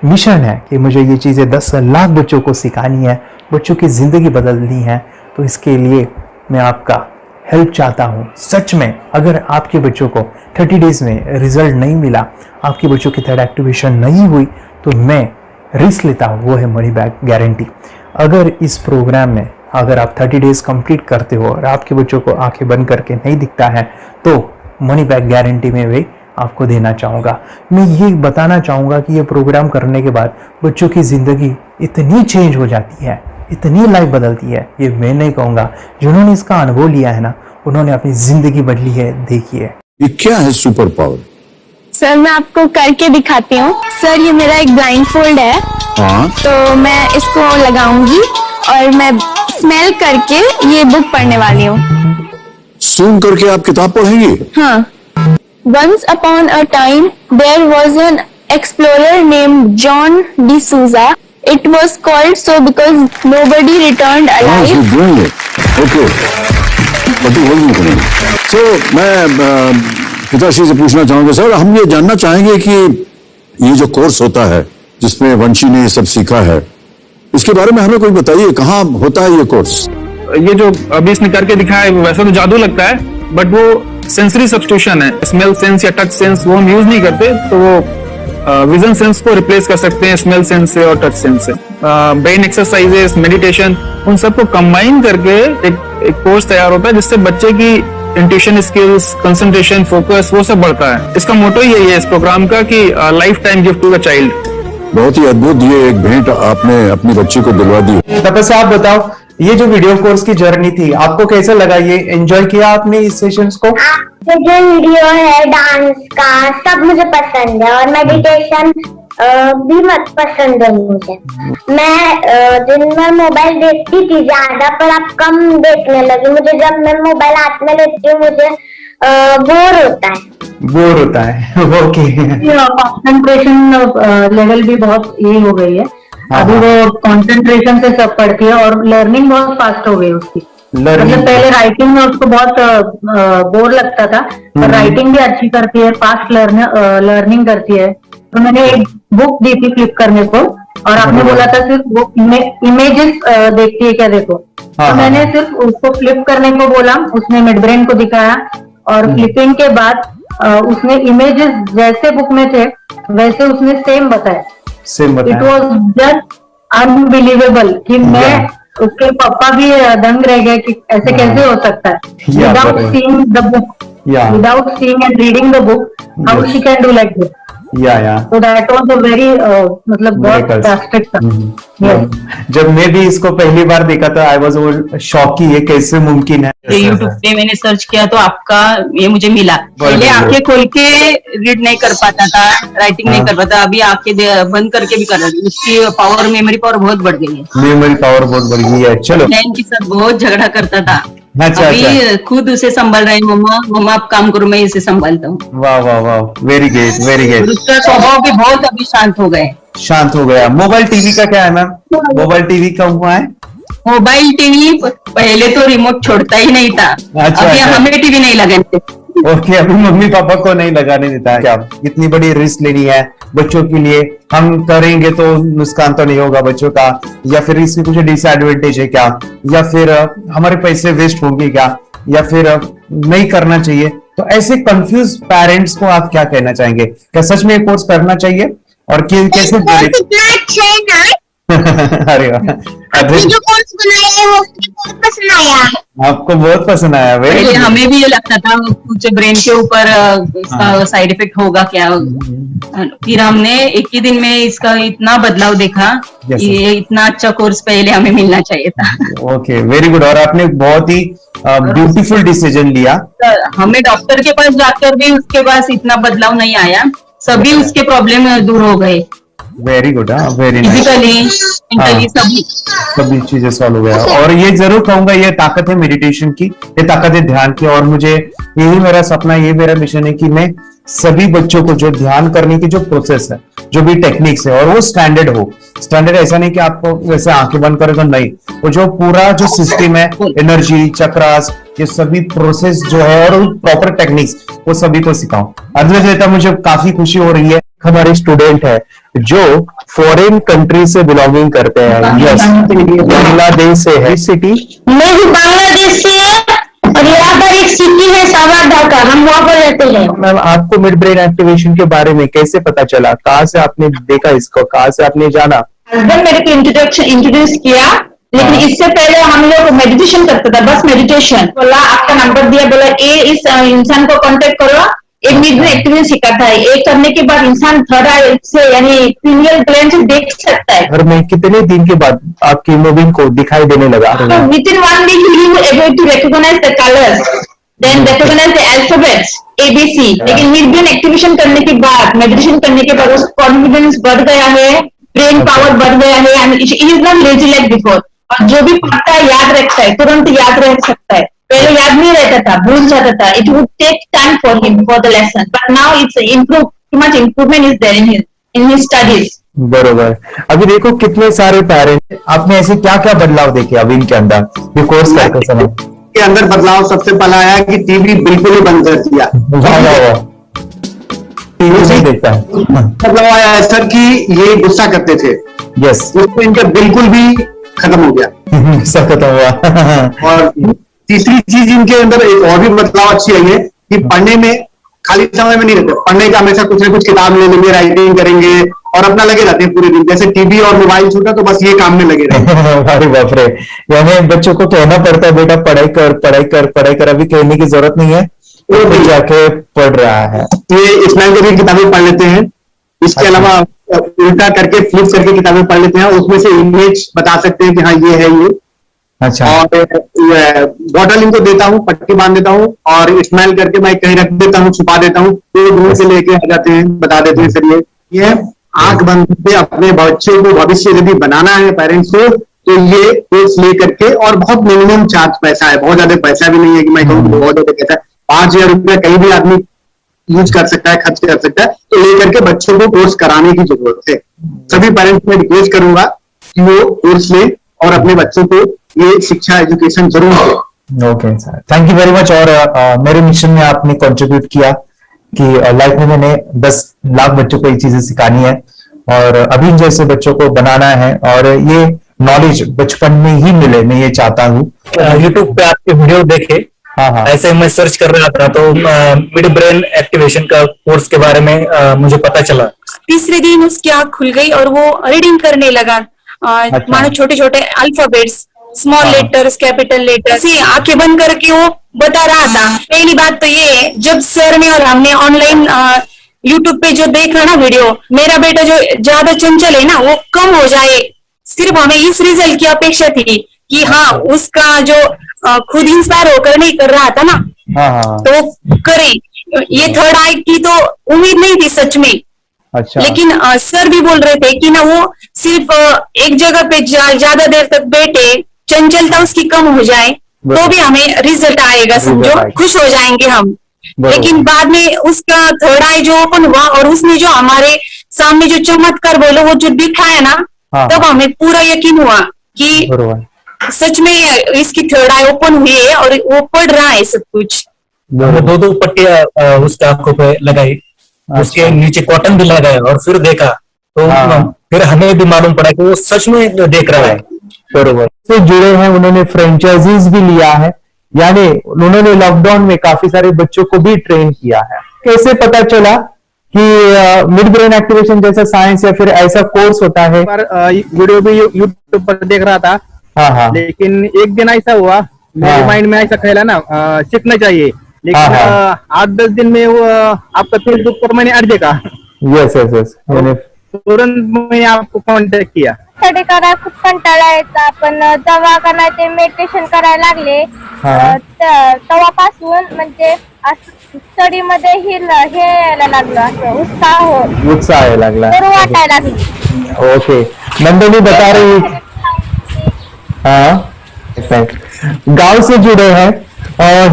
मिशन है कि मुझे ये चीज़ें 10 लाख बच्चों को सिखानी है, बच्चों की ज़िंदगी बदलनी है, तो इसके लिए मैं आपका हेल्प चाहता हूँ। सच में अगर आपके बच्चों को 30 डेज में रिजल्ट नहीं मिला, आपके बच्चों की थर्ड एक्टिवेशन नहीं हुई, तो मैं रिस्क लेता हूँ, वो है मनी बैक गारंटी। अगर इस प्रोग्राम में अगर आप 30 डेज कंप्लीट करते हो और आपके बच्चों को आंखें बंद करके नहीं दिखता है, तो मनी बैक गारंटी में भी आपको देना चाहूँगा। मैं ये बताना चाहूँगा कि ये प्रोग्राम करने के बाद बच्चों की ज़िंदगी इतनी चेंज हो जाती है, इतनी लाइफ बदलती है, ये मैं नहीं कहूँगा। जिन्होंने इसका अनुभव लिया है ना, उन्होंने अपनी ज़िंदगी बदली है। देखिए ये क्या है सुपर पावर? सर मैं आपको करके दिखाती हूँ। सर ये मेरा एक ब्लाइंड फोल्ड है। हाँ, तो मैं इसको लगाऊंगी और मैं स्मेल करके ये बुक पढ़ने वाली हूँ। सूंघ करके आप किताब पढ़ेंगी? हाँ। Once upon a time, there was an explorer named John D'Souza. It was called so because nobody returned alive. Okay, sir मैं पिताश्री से पूछना चाहूंगा। सर हम ये जानना चाहेंगे कि ये जो कोर्स होता है जिसमें वंशी ने ये सब सीखा है, इसके बारे में हमें कोई बताइए, कहाँ होता है ये कोर्स? ये जो अभी इसने करके दिखाया है वैसा तो जादू लगता है, बट वो सेंसरी सब्स्टिट्यूशन है। स्मेल सेंस या टच सेंस वो हम यूज नहीं करते, तो वो विजन सेंस को रिप्लेस कर सकते हैं स्मेल सेंस से और टच सेंस से। ब्रेन एक्सरसाइजेस, मेडिटेशन, उन सबको कंबाइन करके एक कोर्स तैयार होता है जिससे बच्चे की इंट्यूशन स्किल्स, कंसंट्रेशन, फोकस वो सब बढ़ता है। इसका मोटो यही है इस प्रोग्राम का कि lifetime gift to the child. बहुत ही अद्भुत ये एक भेंट आपने अपनी बच्ची को दिलवा दी। तपस्या आप बताओ, ये जो वीडियो कोर्स की जर्नी थी आपको कैसा लगा? ये एंजॉय किया आपने इस सेशंस को? जो वीडियो है डांस का सब मुझे पसंद है और मेडिटेशन भी मत पसंद है मुझे। मैं दिन भर मोबाइल देखती थी ज्यादा, पर अब कम देखने लगी। मुझे जब मैं मोबाइल हाथ में लेती हूँ मुझे बोर होता है। ओके। कंसंट्रेशन लेवल भी बहुत ये हो गई है। अभी वो कंसंट्रेशन से सब पढ़ती है और लर्निंग बहुत फास्ट हो गई उसकी। मतलब पहले राइटिंग में उसको बहुत बोर लगता था, पर राइटिंग भी अच्छी करती है, फास्ट लर्निंग करती है। तो मैंने एक बुक दी थी फ्लिप करने को और आपने बोला था सिर्फ वो इमेजेस देखती है क्या, देखो। तो मैंने सिर्फ उसको फ्लिप करने को बोला, उसने मिड ब्रेन को दिखाया और फ्लिपिंग के बाद उसने इमेजेस जैसे बुक में थे वैसे उसने सेम बताया। इट वॉज जस्ट अनबिलीवेबल कि मैं उसके पापा भी दंग रह गए कि ऐसे कैसे हो सकता है। Without seeing the book, without seeing and reading the book, how she can do like this. So that was a very मतलब बहुत ड्रास्टिक था। जब मैं भी इसको पहली बार देखा था आई वाज शॉक कि ये कैसे मुमकिन है। यूट्यूब पे मैंने सर्च किया तो आपका ये मुझे मिला। पहले आंखें खोल के रीड नहीं कर पाता था, राइटिंग नहीं कर पाता, अभी आंखें बंद करके भी कर रही है। उसकी पावर, मेमोरी पावर बहुत बढ़ गई है। मेमोरी पावर बहुत बढ़ गई है। चलो, बहन के साथ बहुत झगड़ा करता था, अच्छा, अभी खुद उसे संभाल रहे हैं। मम्मा आप काम करो, मैं इसे संभालता हूँ। वाह वाह वाह, वेरी गुड वेरी गुड। उसका स्वभाव भी बहुत अभी शांत हो गया। मोबाइल टीवी का क्या है मैम? मोबाइल टीवी का हुआ है? मोबाइल टीवी पहले तो रिमोट छोड़ता ही नहीं था। अच्छा, अभी हमें टीवी नहीं लगाते, ओके, अभी मम्मी पापा को नहीं लगाने देता है क्या? इतनी बड़ी रिस्क लेनी है बच्चों के लिए, हम करेंगे तो नुकसान तो नहीं होगा बच्चों का, या फिर इसकी कुछ डिसएडवांटेज है क्या, या फिर हमारे पैसे वेस्ट होंगे क्या, या फिर नहीं करना चाहिए? तो ऐसे कंफ्यूज पेरेंट्स को आप क्या कहना चाहेंगे? क्या सच में कोर्स करना चाहिए और कैसे? अरे वाह, जो कोर्स बनाया है वो बहुत पसंद आया। आपको बहुत पसंद आया? पहले हमें भी ये लगता था कुछ ब्रेन के ऊपर इसका साइड इफेक्ट होगा क्या, फिर हमने एक ही दिन में इसका इतना बदलाव देखा कि ये इतना अच्छा कोर्स पहले हमें मिलना चाहिए था। Okay, very good. और आपने बहुत ही ब्यूटीफुल डिसीजन लिया। हमें डॉक्टर के पास जाकर भी उसके पास इतना बदलाव नहीं आया, सभी उसके प्रॉब्लम दूर हो गए। Very good, very nice. Physically सभी चीजें सॉल्व हो गया। और ये जरूर कहूंगा, ये ताकत है मेडिटेशन की, ये ताकत है ध्यान की। और मुझे यही मेरा सपना, ये मेरा मिशन है कि मैं सभी बच्चों को जो ध्यान करने की जो प्रोसेस है, जो भी टेक्निक्स है, और वो स्टैंडर्ड हो। स्टैंडर्ड ऐसा नहीं कि आपको वैसे आंखें बंद करें तो नहीं, वो जो पूरा जो सिस्टम है, एनर्जी चक्रास, ये सभी प्रोसेस जो है और प्रॉपर टेक्निक्स, वो सभी को सिखाऊं। अर्जुन, मुझे काफी खुशी हो रही है। हमारे स्टूडेंट है जो फॉरेन कंट्री से बिलोंगिंग करते हैं। यस, बांग्लादेश से है। सिटी मैं भी बांग्लादेश से और यहाँ पर एक सिटी है सावार का, हम वहाँ पर रहते हैं। मैम, आपको मिड ब्रेन एक्टिवेशन के बारे में कैसे पता चला? कहाँ से आपने देखा इसको, कहाँ से आपने जाना? हस्बैंड मेरे को इंट्रोड्यूस किया, लेकिन इससे पहले हम लोग मेडिटेशन करते थे, बस मेडिटेशन। बोला आपका नंबर दिया, बोला ये इस इंसान को कांटेक्ट करो, एक मिड ब्रेन एक्टिवेशन सिखाता है। एक करने के बाद इंसान थर्ड आई से यानी पिनियल ग्लैंड से देख सकता है। और मैं कितने दिन के बाद आपकी हीमोग्लोबिन को दिखाई देने लगा? Within 1 week you will able to recognise the colours, then recognise the alphabets ABC। लेकिन मिड ब्रेन एक्टिवेशन करने के बाद, मेडिटेशन करने के बाद उसका कॉन्फिडेंस बढ़ गया है, ब्रेन पावर बढ़ गया है, and he is not lazy like before. और जो भी पढ़ता है याद रखता है, तुरंत याद रख सकता है। पहले याद नहीं रहता था, भूल जाता था। It would take time for him for the lesson, but now it's improve, too much improvement is there in his studies. बरोबर। अभी देखो कितने सारे पेरेंट्स, आपने ऐसे क्या क्या बदलाव देखे अभी इनके अंदर ये कोर्स करते समय? के अंदर बदलाव सबसे पहला आया कि टीवी बिल्कुल ही बंद कर दिया। टीवी नहीं देखता है। बदलाव आया है सर कि ये गुस्सा करते थे। यस, उसको इनका बिल्कुल भी खत्म हो गया। गुस्सा खत्म हुआ। और तीसरी चीज इनके अंदर एक और भी बदलाव अच्छी आई है कि पढ़ने में खाली समय में नहीं रहते, पढ़ने का हमेशा कुछ ना कुछ किताब ले लेंगे, राइटिंग करेंगे और अपना लगे रहते हैं पूरे दिन। जैसे टीवी और मोबाइल छूटा तो बस ये काम में लगे रहते। अरे बाप रे, यानी बच्चों को कहना पड़ता है बेटा पढ़ाई कर, पढ़ाई कर, पढ़ाई कर। अभी कहने की जरूरत नहीं है, वो भी जाके पढ़ रहा है। ये इस्लाम की किताबें पढ़ लेते हैं। इसके अलावा उल्टा करके फ्लिप करके किताबें पढ़ लेते हैं, उसमें से इमेज बता सकते हैं कि हाँ ये है ये। अच्छा। और बॉटल इनको देता हूँ, पट्टी बांध देता हूँ और स्मेल करके मैं कहीं रख देता हूँ, छुपा देता हूँ, तो दूर से लेके आ जाते हैं, बता देते हैं सर ये आंख बंद करके अपने बच्चों को भविष्य यदि बनाना है पेरेंट्स को, तो ये कोर्स ले करके। और बहुत मिनिमम चार्ज पैसा है, बहुत ज्यादा पैसा भी नहीं है कि मैं कहूँ बहुत ज्यादा पैसा है। 5,000 रुपया कहीं भी आदमी यूज कर सकता है, खर्च कर सकता है। तो लेकर के बच्चों को कोर्स कराने की जरूरत है। सभी पेरेंट्स में रिक्वेस्ट करूंगा कि वो कोर्स ले और अपने बच्चों को ये शिक्षा एजुकेशन जरूर दे। Okay sir, thank you very much. और मेरे मिशन में आपने कंट्रीब्यूट किया कि लाइफ में मैंने 10 लाख बच्चों को ये चीजें सिखानी है और अभी जैसे बच्चों को बनाना है, और ये नॉलेज बचपन में ही मिले, मैं ये चाहता हूँ। यूट्यूब पे आपके वीडियो देखे, हाँ, ऐसे मैं सर्च कर रहा था तो मिड ब्रेन एक्टिवेशन का कोर्स के बारे में मुझे पता चला। तीसरे दिन उसकी आंख खुल गई और वो रीडिंग करने लगा। मानो छोटे छोटे alphabets, small letters, capital letters, आंखें बंद करके वो बता रहा था। पहली बात तो ये, जब सर ने और हमने ऑनलाइन यूट्यूब पे जो देखा ना वीडियो, मेरा बेटा जो ज्यादा चंचल है ना वो कम हो जाए, सिर्फ हमें इस रिजल्ट की अपेक्षा थी कि हाँ उसका जो खुद इंस्पायर होकर नहीं कर रहा था ना, तो करे। ये थर्ड आई की तो उम्मीद नहीं थी सच में। अच्छा। लेकिन सर भी बोल रहे थे कि ना वो सिर्फ एक जगह पे ज्यादा देर तक बैठे, चंचलता उसकी कम हो जाए तो भी हमें रिजल्ट आएगा, समझो, खुश हो जाएंगे हम। लेकिन बाद में उसका थर्ड आई जो ओपन हुआ और उसने जो हमारे सामने जो चमत्कार बोलो वो जो दिखाया ना, तब हमें पूरा यकीन हुआ कि सच में इसकी थर्ड आई ओपन हुई है और वो पढ़ रहा है सब कुछ। हमने दो पट्टियां उसके आंखों पे लगाई, उसके नीचे कॉटन भी लगाया और फिर देखा तो फिर हमें भी मालूम पड़ा कि वो सच में देख रहा है। बरोबर से जुड़े हैं, उन्होंने फ्रेंचाइजीज भी लिया है, यानी उन्होंने लॉकडाउन में काफी सारे बच्चों को भी ट्रेन किया है। कैसे पता चला कि मिड ब्रेन एक्टिवेशन जैसा साइंस या फिर ऐसा कोर्स होता है? वीडियो भी यूट्यूब पर देख रहा था। हाँ। लेकिन एक दिन ऐसा हुआ मेरे माइंड में ऐसा ख्याल है ना सीखना चाहिए, लेकिन 8-10 दिन में वो आपका फेसबुक पर मैंने ऐड देखा। यस यस यस, तुरंत मैंने आपको कॉन्टॅक्ट किया। स्टडी करायला खूप कंटाळा यायचा, पण जेव्हा का नाही ते मेडिटेशन करायला लागले तेव्हापासून म्हणजे स्टडी मध्ये हे यायला लागलं, असं उत्साह यायला लागला, बरं वाटायला लागलं। ओके, नंदिनी बता रही, हाँ गांव से जुड़े हैं,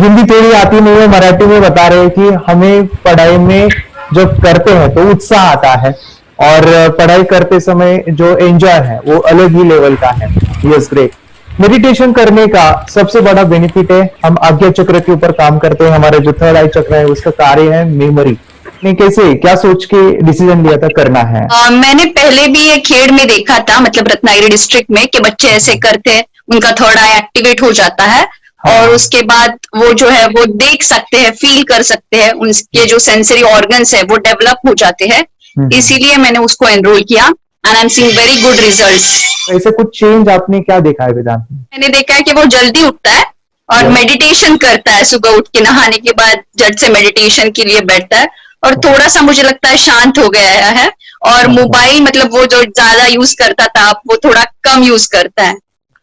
हिंदी थोड़ी आती नहीं है, मराठी में बता रहे हैं कि हमें पढ़ाई में जब करते हैं तो उत्साह आता है और पढ़ाई करते समय जो एंजॉय है वो अलग ही लेवल का है। Yes great. मेडिटेशन करने का सबसे बड़ा बेनिफिट है, हम आज्ञा चक्र के ऊपर काम करते हैं, हमारे जो थर्ड आई चक्र है उसका कार्य है मेमोरी। ने कैसे क्या सोच के डिसीजन लिया था करना है? मैंने पहले भी ये खेड़ में देखा था, मतलब रत्नागिरी डिस्ट्रिक्ट में, कि बच्चे ऐसे करते हैं, उनका थर्ड आई एक्टिवेट हो जाता है और उसके बाद वो जो है वो देख सकते हैं, फील कर सकते हैं, उनके जो सेंसरी ऑर्गन्स है वो डेवलप हो जाते हैं। इसीलिए मैंने उसको एनरोल किया and I am seeing very good results. ऐसे कुछ चेंज आपने क्या देखा है वेदांत में? मैंने देखा है कि वो जल्दी उठता है और मेडिटेशन करता है, सुबह उठ के नहाने के बाद झट से मेडिटेशन के लिए बैठता है और थोड़ा सा मुझे लगता है शांत हो गया है और मोबाइल मतलब वो जो ज्यादा यूज करता था वो थोड़ा कम यूज करता है,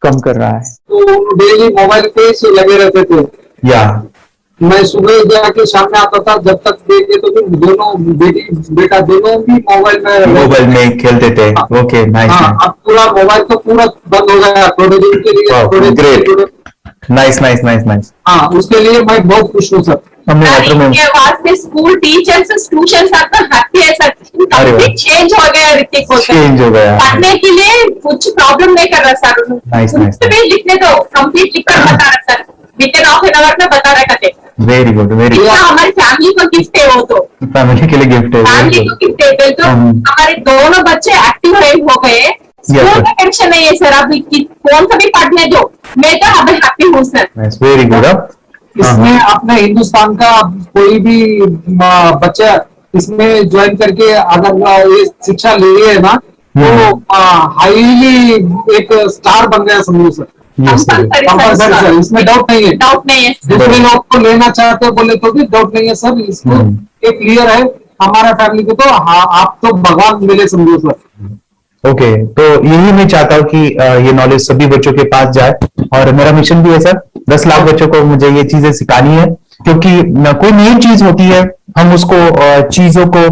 कम कर रहा है। तो डेली मोबाइल पे से लगे रहते थे, या मैं सुबह जाके शाम में आता था, जब तक देखे तो दोनों बेटा दोनों भी मोबाइल में खेलते थे। Okay nice. अब पूरा मोबाइल तो पूरा बंद हो गया थोड़े दिन के लिए। Great, nice nice nice nice. हाँ, उसके लिए मैं बहुत खुश हूँ sir. School teachers tuition happy है सर, चेंज हो गया ऋतिक को, चेंज हो गया, पढ़ने के लिए कुछ प्रॉब्लम नहीं कर रहा सर। Nice nice. लिखने दो, कंप्लीट लिखकर बता रहा sir, with in half an hour में बता रहा है। Very good, very good. हमारी फैमिली को गिफ्ट है, वो तो फैमिली के लिए गिफ्ट है, फैमिली को गिफ्ट है। तो हमारे दोनों बच्चे एक्टिव हो गए, स्कूल का टेंशन नहीं है सर, अभी कौन सा भी पढ़ने दो, मैं तो अभी हैप्पी हूँ सर। Very good. इसमें अपने हिंदुस्तान का कोई भी बच्चा इसमें ज्वाइन करके अगर ये शिक्षा ले है ना तो हाईली एक स्टार बन गया समझो सर। सर इसमें डाउट नहीं है, डाउट नहीं है। दूसरे लोग को लेना चाहते बोले तो भी डाउट नहीं है सर, इसको एक क्लियर है हमारा फैमिली को। तो आप तो भगवान मिले समझो सर। ओके, तो यही मैं चाहता हूँ कि ये नॉलेज सभी बच्चों के पास जाए और मेरा मिशन भी है सर, 10 लाख बच्चों को मुझे ये चीजें सिखानी है, क्योंकि कोई नई चीज होती है हम उसको चीजों को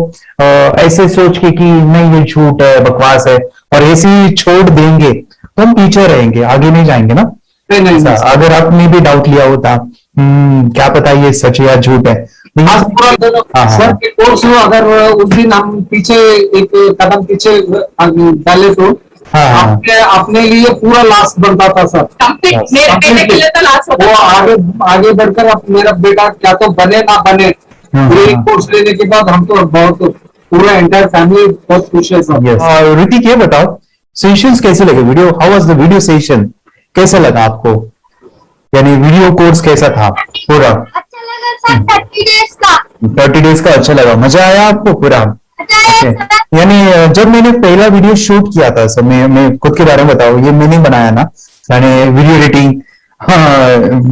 ऐसे सोच के कि नहीं ये झूठ है, बकवास है और ऐसे ही छोड़ देंगे तो हम पीछे रहेंगे, आगे नहीं जाएंगे ना। नहीं, अगर आपने भी डाउट लिया होता क्या पता ये सच या झूठ है। सर कोर्स अगर उस दिन हम पीछे एक कदम पीछे डाले तो अपने लिए पूरा लास्ट बनता था सर। मेरे बेटे के लिए तो लास्ट होता वो आगे बढ़कर अब मेरा बेटा क्या तो बने ना बने, कोर्स लेने के बाद हम तो बहुत पूरा एंटायर फैमिली बहुत खुश है सर। ऋतिक ये बताओ सेशंस कैसे लगे, video how was the video session, कैसा लगा आपको, यानी वीडियो कोर्स कैसा था पूरा? अच्छा लगा सर, 30 डेज का अच्छा लगा, मजा आया आपको पूरा? यानी जब मैंने पहला वीडियो शूट किया था सर, मैं खुद के बारे में बताऊं, ये मैंने बनाया ना, यानी वीडियो एडिटिंग,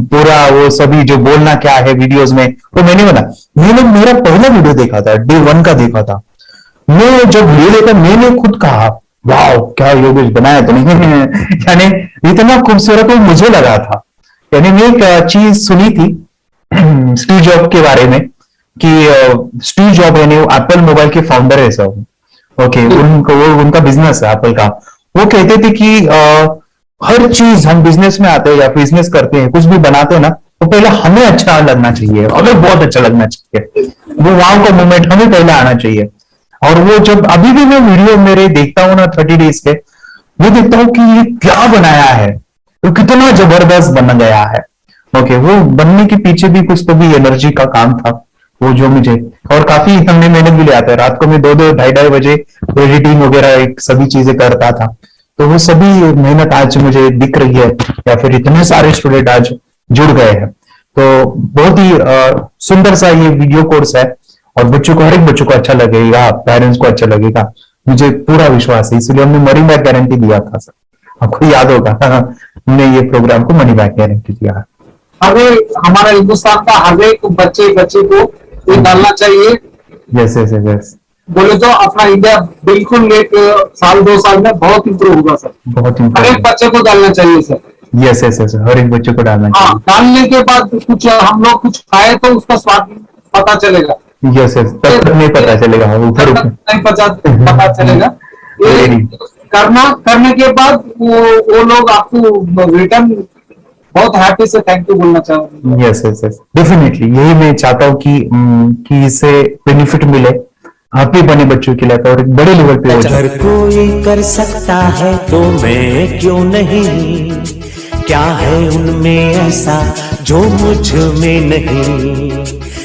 पूरा वो सभी जो बोलना क्या है वीडियोस में वो मैंने बना। मैंने मेरा पहला वीडियो देखा था, डे 1 का देखा था, मैं जब वीडियो देखा मैंने खुद कहा वाह क्या योगेश बनाया तो नहीं यानी इतना खूबसूरत वो मुझे लगा था। यानी मैं एक चीज सुनी थी स्टीव जॉब के बारे में कि स्टीव जॉब यानी एप्पल मोबाइल के फाउंडर है सब, ओके, उनका बिजनेस है एप्पल का। वो कहते थे कि हर चीज हम बिजनेस में आते हैं या बिजनेस करते हैं, कुछ भी बनाते हैं ना, तो पहले हमें अच्छा लगना चाहिए, हमें बहुत अच्छा लगना चाहिए, वो वाव का मोमेंट हमें पहले आना चाहिए। और वो जब अभी भी मैं वीडियो मेरे देखता हूँ ना 30 डेज के, वो देखता हूँ कि ये क्या बनाया है, तो कितना जबरदस्त बन गया है। ओके, वो बनने के पीछे भी कुछ तो भी एनर्जी का काम था वो, जो मुझे, और काफी हमने मेहनत भी लिया था। रात को मैं 2-2 ढाई बजे एडिटिंग वगैरह सब चीजें करता था। तो वो सभी मेहनत आज मुझे दिख रही है, या फिर इतने सारे स्टूडेंट आज जुड़ गए हैं। तो बहुत ही सुंदर सा ये वीडियो कोर्स है, और बच्चों को, हर एक बच्चों को अच्छा लगेगा, पेरेंट्स को अच्छा लगेगा, मुझे पूरा विश्वास है। इसलिए हमने मनी बैक गारंटी दिया था सर, आपको याद होगा हमने ये प्रोग्राम को मनी बैक गारंटी दिया। हमें हमारा हिंदुस्तान का हर एक बच्चे को ये डालना चाहिए। यस यस यस, बोले तो अपना इंडिया बिल्कुल एक साल 2 साल में बहुत इंप्रूव होगा सर। बहुत हर एक बच्चे को डालना चाहिए सर। यस यस यस, हर एक बच्चे को डालना चाहिए। डालने के बाद कुछ हम लोग कुछ खाए तो उसका स्वाद पता चलेगा। यस यस, तब तक नहीं पता चलेगा, ऊपर नहीं पता चलेगा। करने के बाद वो लोग आपको रिटर्न बहुत हैप्पी से थैंक यू बोलना चाहूंगा। यस यस यस, डेफिनेटली यही मैं चाहता हूँ कि इससे बेनिफिट मिले आप ही बने बच्चों के लिए, और एक बड़े लेवल पे हो जाए। अगर कोई कर सकता है तो मैं क्यों नहीं, क्या है उनमें ऐसा जो मुझ में नहीं।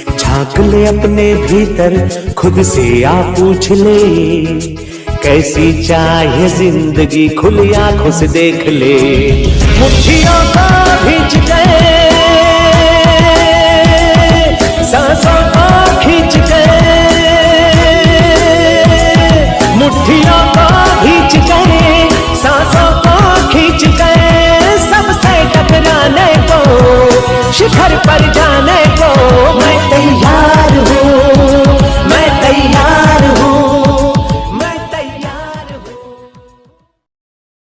झांक ले अपने भीतर, खुद से आ पूछ ले, कैसी चाहे जिंदगी, खुली आंखों से देख ले। मुट्ठियों को भींच गए, सांसों को खींच गए, मुट्ठियों को भींच गए, सांसों को खींच गए, सबसे टकराने को शिखर पर जा